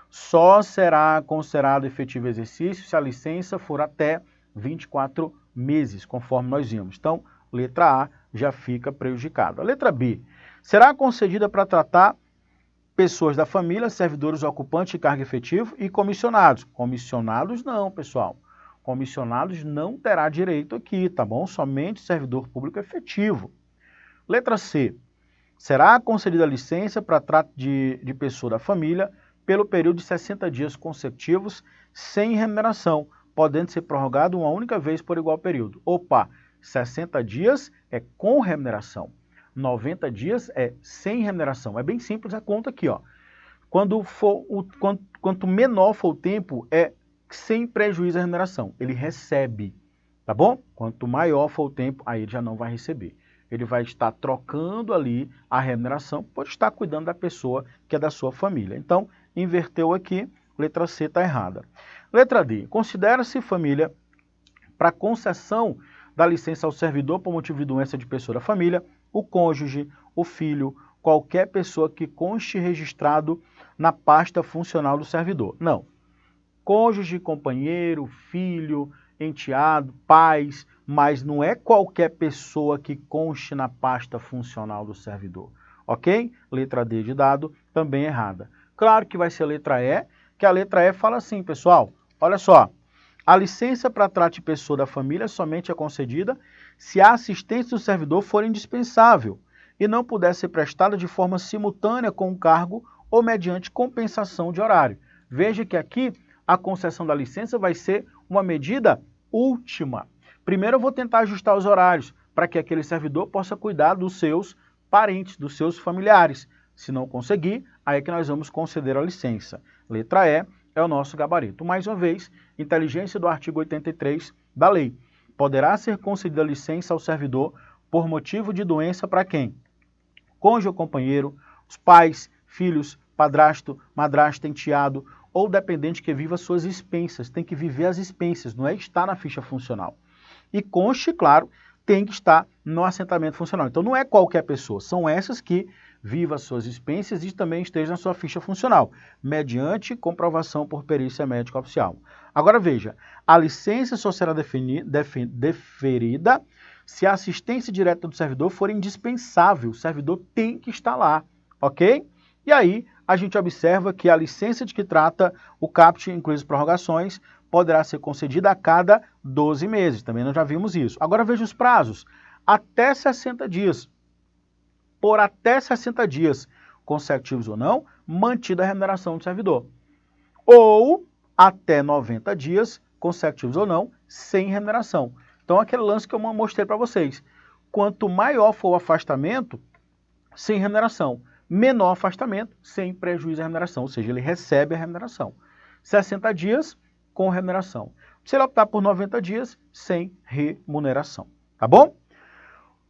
Só será considerado efetivo exercício se a licença for até 24 meses, conforme nós vimos. Então, letra A já fica prejudicada. A letra B. Será concedida para tratar pessoas da família, servidores ocupantes de cargo efetivo e comissionados. Comissionados não, pessoal. Comissionados não terá direito aqui, tá bom? Somente servidor público efetivo. Letra C. Será concedida licença para trato de pessoa da família pelo período de 60 dias consecutivos sem remuneração, podendo ser prorrogado uma única vez por igual período. Opa, 60 dias é com remuneração, 90 dias é sem remuneração. É bem simples a conta aqui, ó. Quanto menor for o tempo, é sem prejuízo à remuneração. Ele recebe, tá bom? Quanto maior for o tempo, aí ele já não vai receber. Ele vai estar trocando ali a remuneração por estar cuidando da pessoa que é da sua família. Então, inverteu aqui, letra C está errada. Letra D. Considera-se família para concessão da licença ao servidor por motivo de doença de pessoa da família, o cônjuge, o filho, qualquer pessoa que conste registrado na pasta funcional do servidor. Não. Cônjuge, companheiro, filho, enteado, pais, mas não é qualquer pessoa que conste na pasta funcional do servidor. Ok? Letra D de dado, também errada. Claro que vai ser a letra E, que a letra E fala assim, pessoal, olha só. A licença para trato de pessoa da família somente é concedida se a assistência do servidor for indispensável e não puder ser prestada de forma simultânea com o cargo ou mediante compensação de horário. Veja que aqui a concessão da licença vai ser uma medida última. Primeiro eu vou tentar ajustar os horários para que aquele servidor possa cuidar dos seus parentes, dos seus familiares. Se não conseguir, aí é que nós vamos conceder a licença. Letra E é o nosso gabarito. Mais uma vez, inteligência do artigo 83 da lei. Poderá ser concedida licença ao servidor por motivo de doença para quem? Cônjuge ou companheiro, os pais, filhos, padrasto, madrasta, enteado ou dependente que viva suas expensas. Tem que viver as expensas, não é estar na ficha funcional. E conste, claro, tem que estar no assentamento funcional. Então não é qualquer pessoa, são essas que viva suas expensas e também esteja na sua ficha funcional, mediante comprovação por perícia médica oficial. Agora veja, a licença só será deferida se a assistência direta do servidor for indispensável, o servidor tem que estar lá, ok? E aí a gente observa que a licença de que trata o CAPT, incluindo as prorrogações, poderá ser concedida a cada 12 meses, também nós já vimos isso. Agora veja os prazos, até 60 dias. Por até 60 dias, consecutivos ou não, mantida a remuneração do servidor. Ou até 90 dias, consecutivos ou não, sem remuneração. Então, aquele lance que eu mostrei para vocês. Quanto maior for o afastamento, sem remuneração. menor afastamento, sem prejuízo à remuneração, ou seja, ele recebe a remuneração. 60 dias com remuneração. Se ele optar por 90 dias, sem remuneração. Tá bom?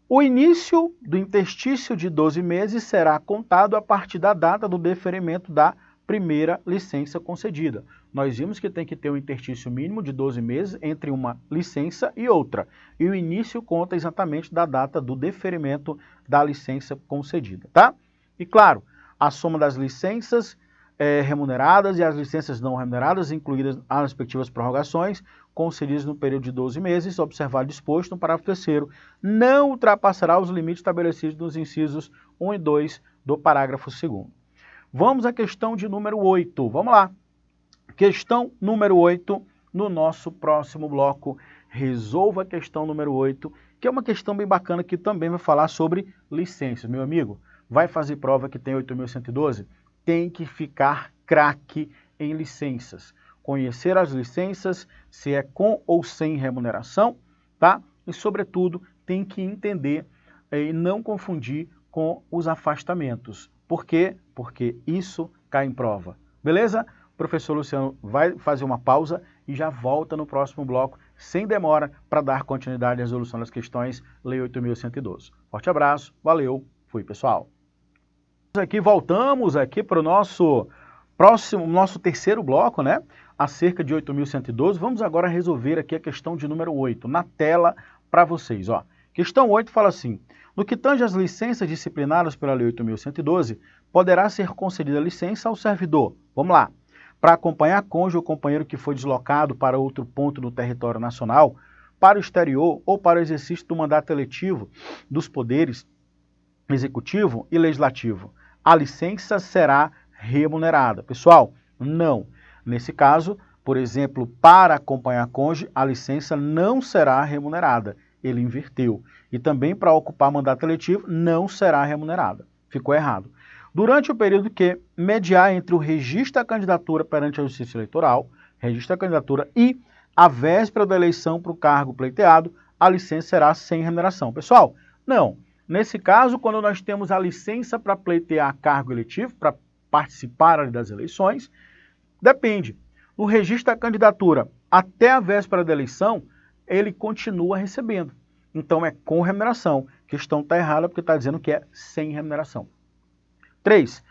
O início do interstício de 12 meses será contado a partir da data do deferimento da primeira licença concedida. Nós vimos que tem que ter um interstício mínimo de 12 meses entre uma licença e outra. E o início conta exatamente da data do deferimento da licença concedida, tá? E claro, a soma das licenças remuneradas e as licenças não remuneradas, incluídas as respectivas prorrogações, concedidas no período de 12 meses, observado disposto no parágrafo 3º, não ultrapassará os limites estabelecidos nos incisos 1 e 2 do parágrafo 2º. Vamos à questão de número 8. Vamos lá. Questão número 8, no nosso próximo bloco. Resolva a questão número 8, que é uma questão bem bacana que também vai falar sobre licenças. Meu amigo, vai fazer prova que tem 8.112? Tem que ficar craque em licenças. Conhecer as licenças, se é com ou sem remuneração, tá? E, sobretudo, tem que entender e não confundir com os afastamentos. Por quê? Porque isso cai em prova. Beleza? O professor Luciano vai fazer uma pausa e já volta no próximo bloco, sem demora, para dar continuidade à resolução das questões Lei 8.112. Forte abraço, valeu, fui pessoal. Voltamos aqui para o nosso terceiro bloco, né? Acerca de 8.112. Vamos agora resolver aqui a questão de número 8, na tela para vocês, ó. Questão 8 fala assim: no que tange às licenças disciplinadas pela Lei 8.112, poderá ser concedida licença ao servidor, vamos lá, para acompanhar cônjuge ou companheiro que foi deslocado para outro ponto do território nacional, para o exterior ou para o exercício do mandato eletivo dos poderes executivo e legislativo. A licença será remunerada. Pessoal, não. Nesse caso, por exemplo, para acompanhar cônjuge, a licença não será remunerada. Ele inverteu. E também para ocupar mandato eletivo, não será remunerada. Ficou errado. Durante o período que mediar entre o registro da candidatura perante a Justiça Eleitoral, registro da candidatura e a véspera da eleição para o cargo pleiteado, a licença será sem remuneração. Pessoal, não. Nesse caso, quando nós temos a licença para pleitear cargo eletivo, para participar das eleições, depende. No registro da candidatura, até a véspera da eleição, ele continua recebendo. Então, é com remuneração. A questão está errada porque está dizendo que é sem remuneração. 3.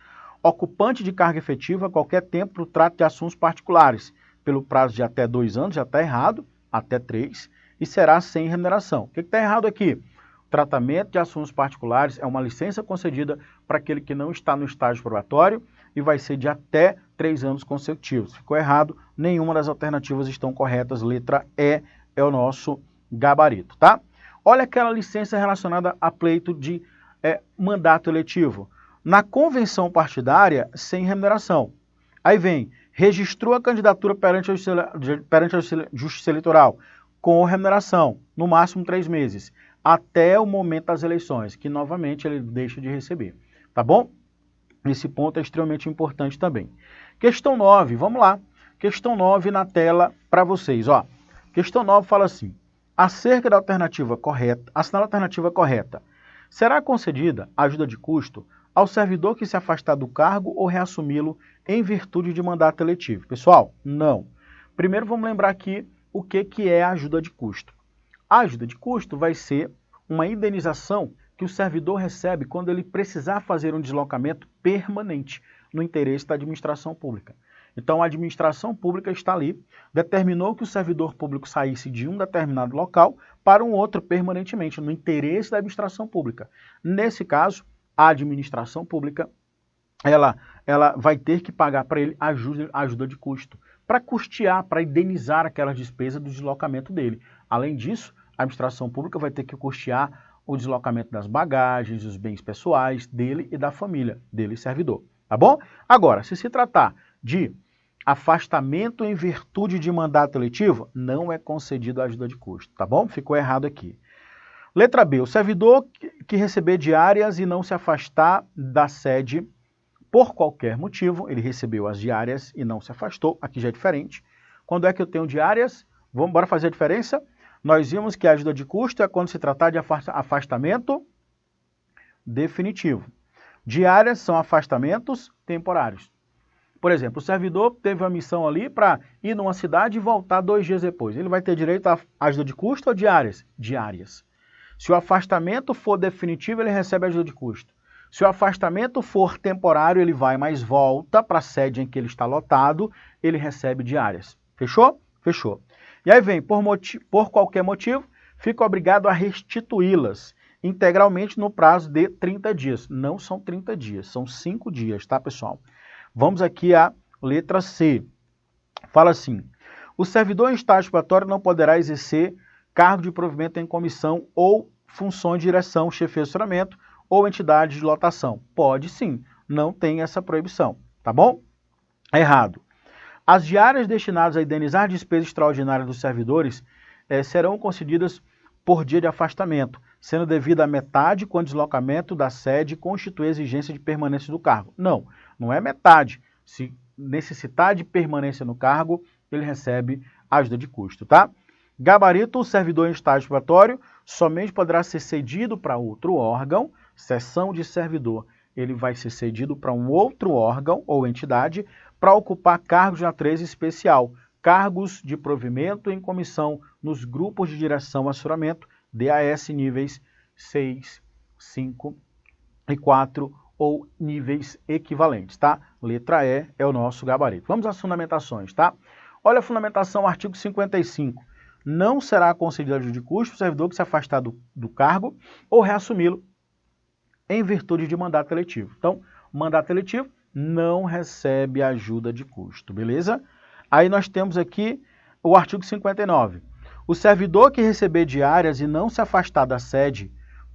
Ocupante de carga efetiva a qualquer tempo para o trato de assuntos particulares, pelo prazo de até 2 anos, já está errado, até 3, e será sem remuneração. O que está errado aqui? Tratamento de assuntos particulares é uma licença concedida para aquele que não está no estágio probatório e vai ser de até 3 anos consecutivos. Ficou errado, nenhuma das alternativas estão corretas. Letra E é o nosso gabarito, tá? Olha aquela licença relacionada a pleito de mandato eletivo. Na convenção partidária, sem remuneração. Aí vem, registrou a candidatura perante a Justiça Eleitoral com remuneração, no máximo 3 meses. Até o momento das eleições, que novamente ele deixa de receber, tá bom? Esse ponto é extremamente importante também. Questão 9, vamos lá. Questão 9 na tela para vocês, ó. Questão 9 fala assim: acerca da alternativa correta, assinala a alternativa correta. Será concedida ajuda de custo ao servidor que se afastar do cargo ou reassumi-lo em virtude de mandato eletivo? Pessoal, não. Primeiro vamos lembrar aqui o que é a ajuda de custo. A ajuda de custo vai ser uma indenização que o servidor recebe quando ele precisar fazer um deslocamento permanente no interesse da administração pública. Então, a administração pública está ali, determinou que o servidor público saísse de um determinado local para um outro permanentemente, no interesse da administração pública. Nesse caso, a administração pública ela vai ter que pagar para ele ajuda de custo, para custear, para indenizar aquelas despesas do deslocamento dele. Além disso, a administração pública vai ter que custear o deslocamento das bagagens, os bens pessoais dele e da família dele, servidor. Tá bom? Agora, se tratar de afastamento em virtude de mandato eletivo, não é concedido a ajuda de custo, tá bom? Ficou errado aqui. Letra B, o servidor que receber diárias e não se afastar da sede por qualquer motivo, ele recebeu as diárias e não se afastou, aqui já é diferente. Quando é que eu tenho diárias? Bora fazer a diferença? Nós vimos que a ajuda de custo é quando se tratar de afastamento definitivo. Diárias são afastamentos temporários. Por exemplo, o servidor teve uma missão ali para ir numa cidade e voltar 2 dias depois. Ele vai ter direito a ajuda de custo ou diárias? Diárias. Se o afastamento for definitivo, ele recebe ajuda de custo. Se o afastamento for temporário, ele vai, mas volta para a sede em que ele está lotado, ele recebe diárias. Fechou? Fechou. E aí vem, por qualquer motivo, fica obrigado a restituí-las integralmente no prazo de 30 dias. Não são 30 dias, são 5 dias, tá, pessoal? Vamos aqui à letra C. Fala assim, o servidor em estágio probatório não poderá exercer cargo de provimento em comissão ou funções de direção, chefia de assessoramento ou entidade de lotação. Pode sim, não tem essa proibição, tá bom? Errado. As diárias destinadas a indenizar despesas extraordinárias dos servidores serão concedidas por dia de afastamento, sendo devida a metade quando o deslocamento da sede constitui exigência de permanência do cargo. Não, não é metade. Se necessitar de permanência no cargo, ele recebe ajuda de custo, tá? Gabarito, o servidor em estágio probatório somente poderá ser cedido para outro órgão, seção de servidor. Ele vai ser cedido para um outro órgão ou entidade para ocupar cargos de natureza especial, cargos de provimento em comissão nos grupos de direção e assessoramento, DAS níveis 6, 5 e 4 ou níveis equivalentes, tá? Letra E é o nosso gabarito. Vamos às fundamentações, tá? Olha a fundamentação, artigo 55. Não será concedido ajuda de custo o servidor que se afastar do cargo ou reassumi-lo em virtude de mandato eletivo. Então, mandato eletivo não recebe ajuda de custo, beleza? Aí nós temos aqui o artigo 59. O servidor que receber diárias e não se afastar da sede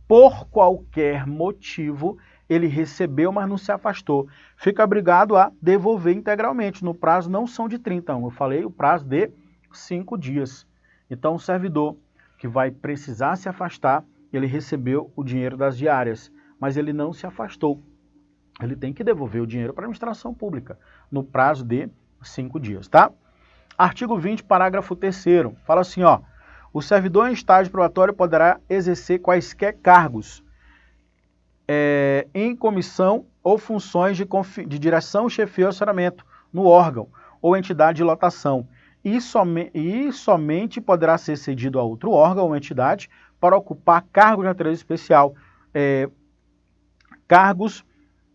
por qualquer motivo, ele recebeu, mas não se afastou, fica obrigado a devolver integralmente. No prazo não são de 30, eu falei o prazo de 5 dias. Então, o servidor que vai precisar se afastar, ele recebeu o dinheiro das diárias, mas ele não se afastou. Ele tem que devolver o dinheiro para a administração pública no prazo de 5 dias, tá? Artigo 20, parágrafo 3º, fala assim, ó, o servidor em estágio probatório poderá exercer quaisquer cargos em comissão ou funções de direção, chefia ou assessoramento no órgão ou entidade de lotação e somente poderá ser cedido a outro órgão ou entidade para ocupar cargos de natureza especial, cargos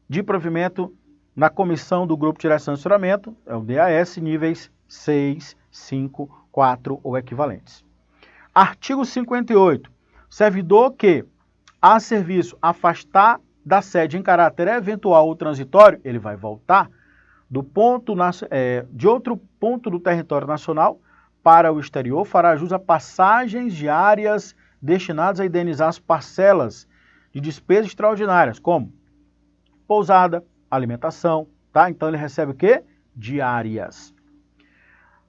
de provimento na comissão do grupo de direção e assessoramento, é o DAS, níveis 6, 5, 4 ou equivalentes. Artigo 58. Servidor que, a serviço, afastar da sede em caráter eventual ou transitório, ele vai voltar de outro ponto do território nacional para o exterior, fará jus a passagens diárias destinadas a indenizar as parcelas de despesas extraordinárias, como pousada, alimentação, tá? Então ele recebe o quê? Diárias.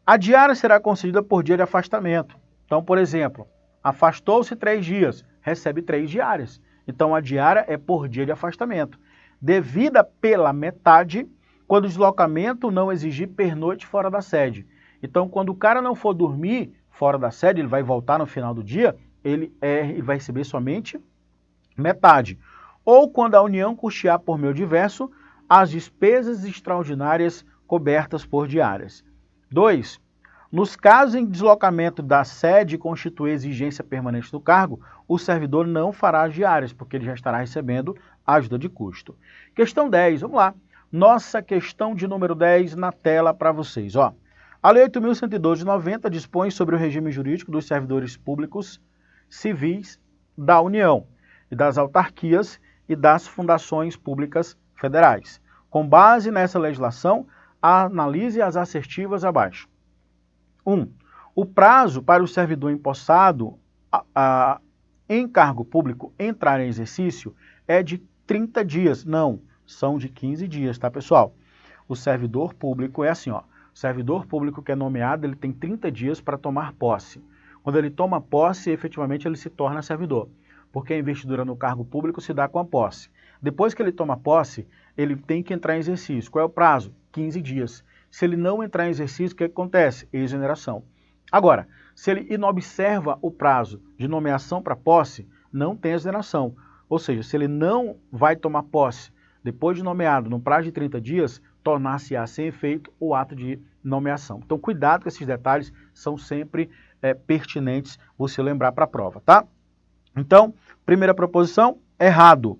A diária será concedida por dia de afastamento. Então, por exemplo, afastou-se 3 dias, recebe 3 diárias. Então, a diária é por dia de afastamento. Devida pela metade, quando o deslocamento não exigir pernoite fora da sede. Então, quando o cara não for dormir fora da sede, ele vai voltar no final do dia, ele vai receber somente metade. Ou quando a União custear por meio diverso as despesas extraordinárias cobertas por diárias. 2. Nos casos em deslocamento da sede constituir exigência permanente do cargo, o servidor não fará as diárias, porque ele já estará recebendo ajuda de custo. Questão 10, vamos lá. Nossa questão de número 10 na tela para vocês. Ó. A Lei 8.112 de 90 dispõe sobre o regime jurídico dos servidores públicos civis da União e das autarquias e das fundações públicas federais. Com base nessa legislação, analise as assertivas abaixo. 1. O prazo para o servidor empossado em cargo público entrar em exercício é de 30 dias. Não, são de 15 dias, tá, pessoal? O servidor público é assim, ó. O servidor público que é nomeado, ele tem 30 dias para tomar posse. Quando ele toma posse, efetivamente ele se torna servidor, porque a investidura no cargo público se dá com a posse. Depois que ele toma posse, ele tem que entrar em exercício. Qual é o prazo? 15 dias. Se ele não entrar em exercício, o que acontece? Exoneração. Agora, se ele inobserva o prazo de nomeação para posse, não tem exoneração. Ou seja, se ele não vai tomar posse depois de nomeado no prazo de 30 dias, tornar-se-á sem efeito o ato de nomeação. Então, cuidado com esses detalhes, são sempre pertinentes você lembrar para a prova, tá? Então, primeira proposição, errado.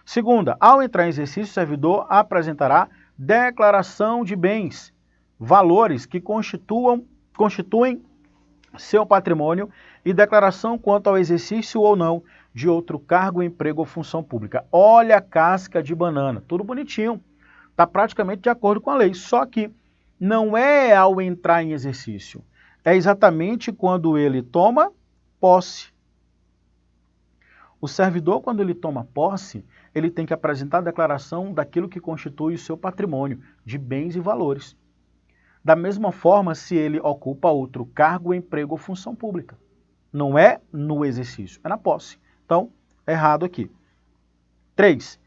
Segunda, ao entrar em exercício, o servidor apresentará declaração de bens, valores que constituem seu patrimônio e declaração quanto ao exercício ou não de outro cargo, emprego ou função pública. Olha a casca de banana, tudo bonitinho, está praticamente de acordo com a lei, só que não é ao entrar em exercício, é exatamente quando ele toma posse. O servidor, quando ele toma posse, ele tem que apresentar a declaração daquilo que constitui o seu patrimônio, de bens e valores. Da mesma forma, se ele ocupa outro cargo, emprego ou função pública. Não é no exercício, é na posse. Então, errado aqui. 3.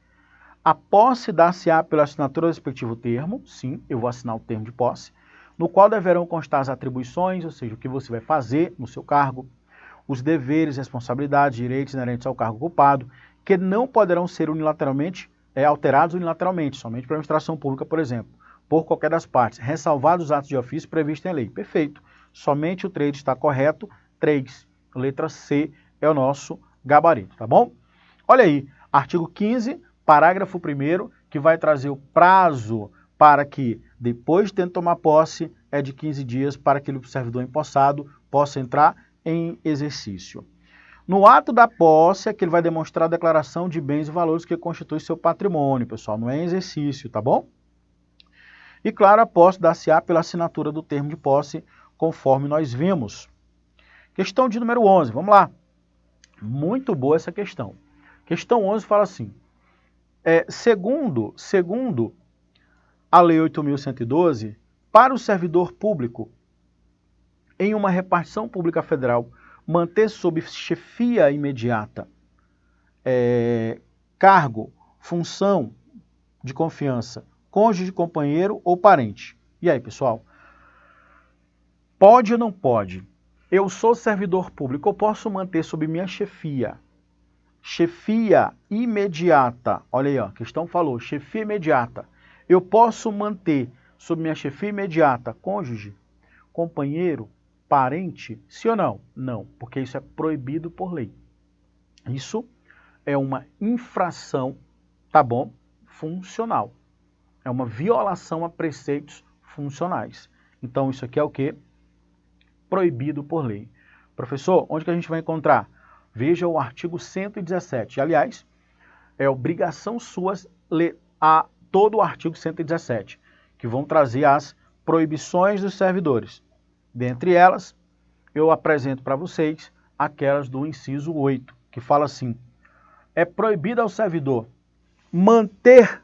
A posse dar-se-á pela assinatura do respectivo termo. Sim, eu vou assinar o termo de posse, no qual deverão constar as atribuições, ou seja, o que você vai fazer no seu cargo, os deveres, responsabilidades, direitos inerentes ao cargo ocupado, que não poderão ser alterados unilateralmente, somente pela administração pública, por exemplo, por qualquer das partes, ressalvados os atos de ofício previstos em lei. Perfeito. Somente o 3 está correto. 3, letra C, é o nosso gabarito, tá bom? Olha aí, artigo 15, parágrafo 1º, que vai trazer o prazo para que, depois de ter tomar posse, é de 15 dias para que o servidor empossado possa entrar em exercício. No ato da posse é que ele vai demonstrar a declaração de bens e valores que constitui seu patrimônio, pessoal, não é em exercício, tá bom? E claro, a posse dar-se-á pela assinatura do termo de posse, conforme nós vimos. Questão de número 11, vamos lá. Muito boa essa questão. Questão 11 fala assim, segundo a Lei 8.112, para o servidor público, em uma repartição pública federal, manter sob chefia imediata cargo, função de confiança, cônjuge, companheiro ou parente. E aí, pessoal? Pode ou não pode? Eu sou servidor público, eu posso manter sob minha chefia imediata. Olha aí, ó, a questão falou, chefia imediata. Eu posso manter sob minha chefia imediata cônjuge, companheiro, parente? Sim ou não? Não, porque isso é proibido por lei. Isso é uma infração, tá bom? Funcional. É uma violação a preceitos funcionais. Então, isso aqui é o quê? Proibido por lei. Professor, onde que a gente vai encontrar? Veja o artigo 117. Aliás, é obrigação sua ler todo o artigo 117, que vão trazer as proibições dos servidores. Dentre elas, eu apresento para vocês aquelas do inciso 8, que fala assim, é proibido ao servidor manter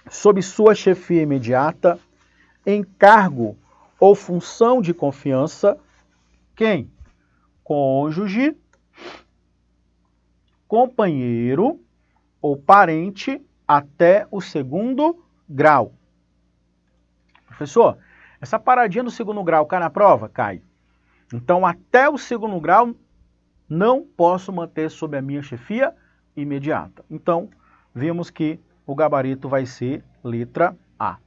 sob sua chefia imediata, encargo ou função de confiança, quem? Cônjuge, companheiro ou parente até o 2º grau. Professor, essa paradinha do 2º grau cai na prova? Cai. Então, até o 2º grau, não posso manter sob a minha chefia imediata. Então, vimos que o gabarito vai ser letra A.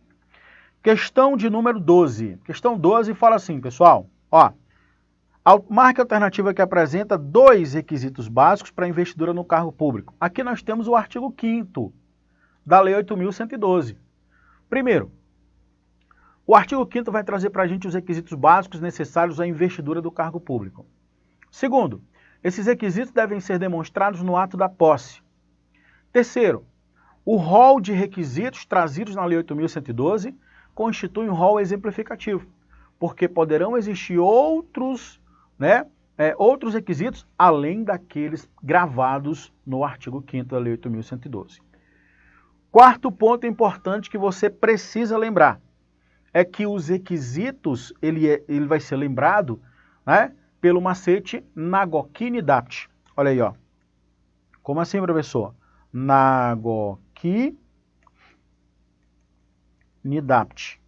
Questão de número 12. Questão 12 fala assim, pessoal, ó, marque a alternativa que apresenta 2 requisitos básicos para investidura no cargo público. Aqui nós temos o artigo 5º da Lei 8.112. Primeiro, o artigo 5º vai trazer para a gente os requisitos básicos necessários à investidura do cargo público. Segundo, esses requisitos devem ser demonstrados no ato da posse. Terceiro, o rol de requisitos trazidos na Lei 8.112 constitui um rol exemplificativo, porque poderão existir outros requisitos além daqueles gravados no artigo 5º da Lei 8.112. Quarto ponto importante que você precisa lembrar é que os requisitos, ele vai ser lembrado, né, pelo macete Nagoki-Nidapt. Olha aí, ó. Como assim, professor? Nagoki-Nidapt.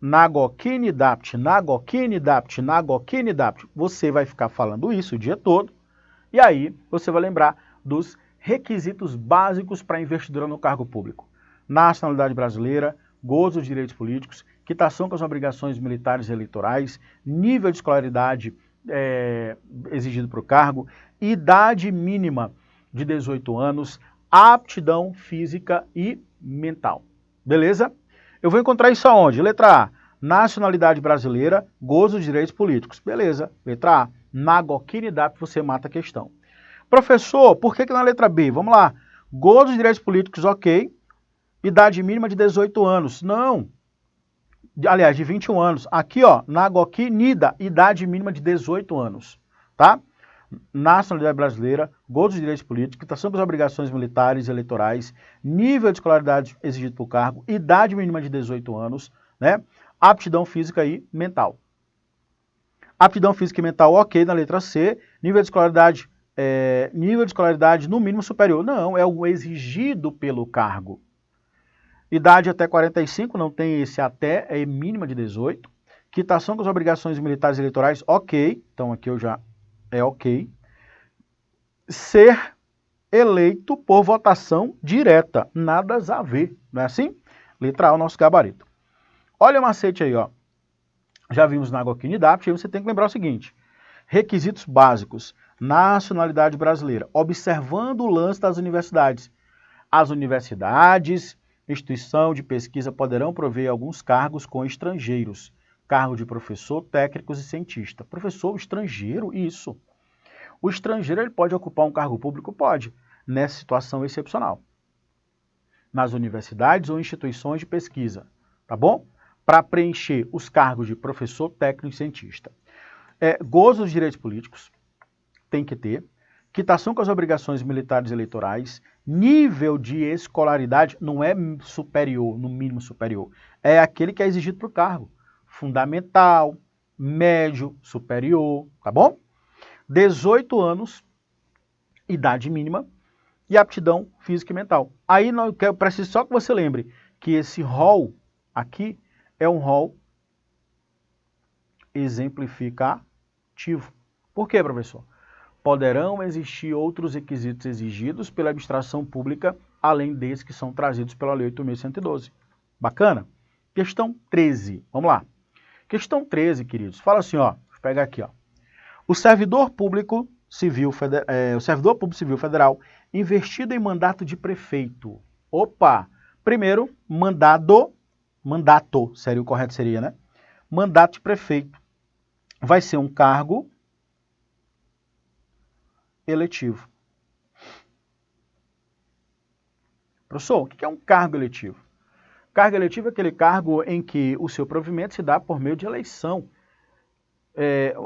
Nagoki-Nidapt, Nagoki-Nidapt, Nagoki-Nidapt. Você vai ficar falando isso o dia todo, e aí você vai lembrar dos requisitos básicos para investidura no cargo público: nacionalidade brasileira, gozo dos direitos políticos, quitação com as obrigações militares e eleitorais, nível de escolaridade exigido para o cargo, idade mínima de 18 anos, aptidão física e mental. Beleza? Eu vou encontrar isso aonde? Letra A, nacionalidade brasileira, gozo dos direitos políticos. Beleza. Letra A, na GOQ-NIDAP você mata a questão. Professor, por que na letra B? Vamos lá. Gozo dos direitos políticos, ok. Idade mínima de 18 anos. Não. Aliás, de 21 anos. Aqui, ó, na GOQ-NIDA, idade mínima de 18 anos. Tá? Nacionalidade brasileira, gozo dos direitos políticos, quitação das obrigações militares e eleitorais, nível de escolaridade exigido por cargo, idade mínima de 18 anos, né? Aptidão física e mental. Aptidão física e mental, ok, na letra C. Nível de escolaridade no mínimo superior. Não, é o exigido pelo cargo. Idade até 45, não tem esse até, é mínima de 18. Quitação com as obrigações militares e eleitorais, ok. Então aqui eu já é ok. Ser eleito por votação direta, nada a ver, não é assim? Letra A, o nosso gabarito. Olha o macete aí, ó. Já vimos na GOQ-NIDAP, aí você tem que lembrar o seguinte: requisitos básicos, nacionalidade brasileira, observando o lance das universidades. As universidades, instituição de pesquisa poderão prover alguns cargos com estrangeiros. Cargo de professor, técnicos e cientista. Professor estrangeiro? Isso. O estrangeiro ele pode ocupar um cargo público? Pode, nessa situação excepcional. Nas universidades ou instituições de pesquisa, tá bom? Para preencher os cargos de professor, técnico e cientista. Gozo dos direitos políticos, tem que ter. Quitação com as obrigações militares e eleitorais. Nível de escolaridade não é superior, no mínimo superior. É aquele que é exigido para o cargo. Fundamental, médio, superior, tá bom? 18 anos, idade mínima e aptidão física e mental. Aí eu preciso só que você lembre que esse rol aqui é um rol exemplificativo. Por quê, professor? Poderão existir outros requisitos exigidos pela administração pública, além desses que são trazidos pela Lei 8.112. Bacana? Questão 13. Vamos lá. Questão 13, queridos. Fala assim, ó. Vou pegar aqui, ó. O servidor público civil federal investido em mandato de prefeito. Opa! Primeiro, mandato, seria o correto seria, né? Mandato de prefeito. Vai ser um cargo eletivo. Professor, o que é um cargo eletivo? Cargo eletivo é aquele cargo em que o seu provimento se dá por meio de eleição.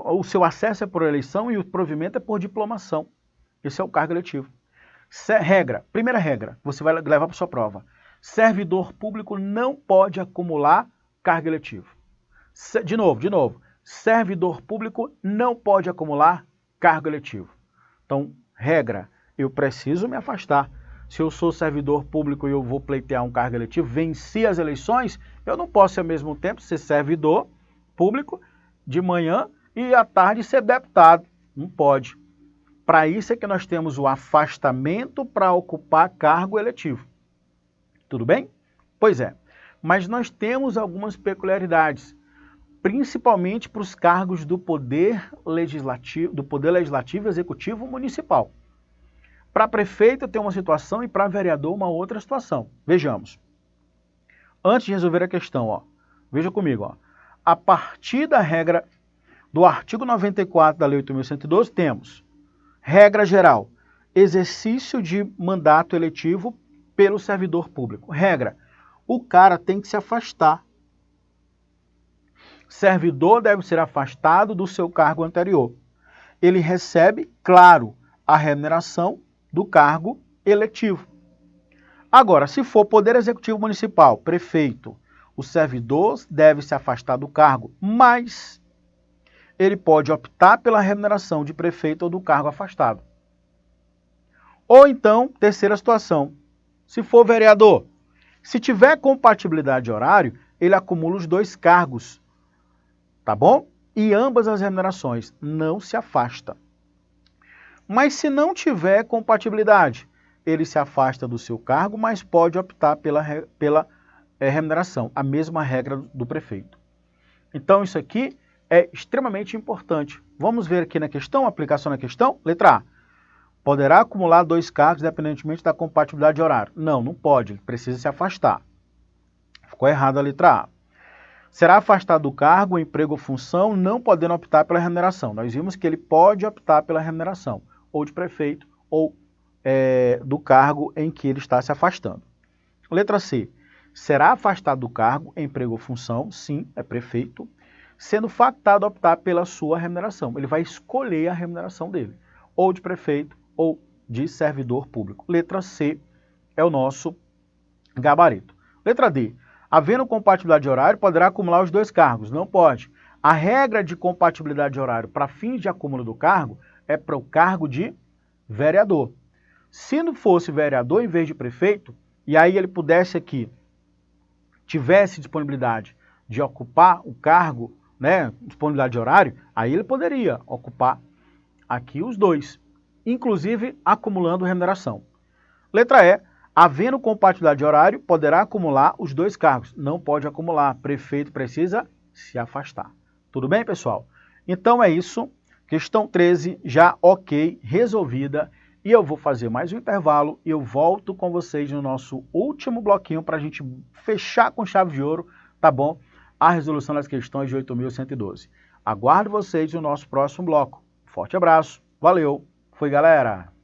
O seu acesso é por eleição e o provimento é por diplomação. Esse é o cargo eletivo. Primeira regra, você vai levar para sua prova. Servidor público não pode acumular cargo eletivo. De novo. Servidor público não pode acumular cargo eletivo. Então, regra, eu preciso me afastar. Se eu sou servidor público e eu vou pleitear um cargo eletivo, venci as eleições, eu não posso ao mesmo tempo ser servidor público de manhã e à tarde ser deputado. Não pode. Para isso é que nós temos o afastamento para ocupar cargo eletivo. Tudo bem? Pois é. Mas nós temos algumas peculiaridades, principalmente para os cargos do poder legislativo, executivo municipal. Para prefeito tem uma situação e para vereador uma outra situação. Vejamos. Antes de resolver a questão, ó, veja comigo, ó. A partir da regra do artigo 94 da Lei 8.112, temos regra geral, exercício de mandato eletivo pelo servidor público. Regra, o cara tem que se afastar. Servidor deve ser afastado do seu cargo anterior. Ele recebe, claro, a remuneração do cargo eletivo. Agora, se for Poder Executivo Municipal, prefeito, o servidor deve se afastar do cargo, mas ele pode optar pela remuneração de prefeito ou do cargo afastado. Ou então, terceira situação, se for vereador, se tiver compatibilidade de horário, ele acumula os dois cargos, tá bom? E ambas as remunerações, não se afasta. Mas se não tiver compatibilidade, ele se afasta do seu cargo, mas pode optar pela remuneração, a mesma regra do prefeito. Então, isso aqui é extremamente importante. Vamos ver aqui na questão, aplicação na questão. Letra A. Poderá acumular 2 cargos independentemente da compatibilidade de horário? Não, não pode, ele precisa se afastar. Ficou errada a letra A. Será afastado do cargo, emprego ou função, não podendo optar pela remuneração. Nós vimos que ele pode optar pela remuneração, ou de prefeito, ou do cargo em que ele está se afastando. Letra C. Será afastado do cargo, emprego ou função, sim, é prefeito, sendo factado a optar pela sua remuneração. Ele vai escolher a remuneração dele, ou de prefeito, ou de servidor público. Letra C é o nosso gabarito. Letra D. Havendo compatibilidade de horário, poderá acumular os 2 cargos. Não pode. A regra de compatibilidade de horário para fins de acúmulo do cargo é para o cargo de vereador. Se não fosse vereador em vez de prefeito, e aí ele pudesse aqui, tivesse disponibilidade de ocupar o cargo, né, disponibilidade de horário, aí ele poderia ocupar aqui os 2, inclusive acumulando remuneração. Letra E. Havendo compatibilidade de horário, poderá acumular os 2 cargos. Não pode acumular. Prefeito precisa se afastar. Tudo bem, pessoal? Então é isso. Questão 13 já ok, resolvida. E eu vou fazer mais um intervalo e eu volto com vocês no nosso último bloquinho para a gente fechar com chave de ouro, tá bom? A resolução das questões de 8.112. Aguardo vocês no nosso próximo bloco. Forte abraço. Valeu. Fui, galera.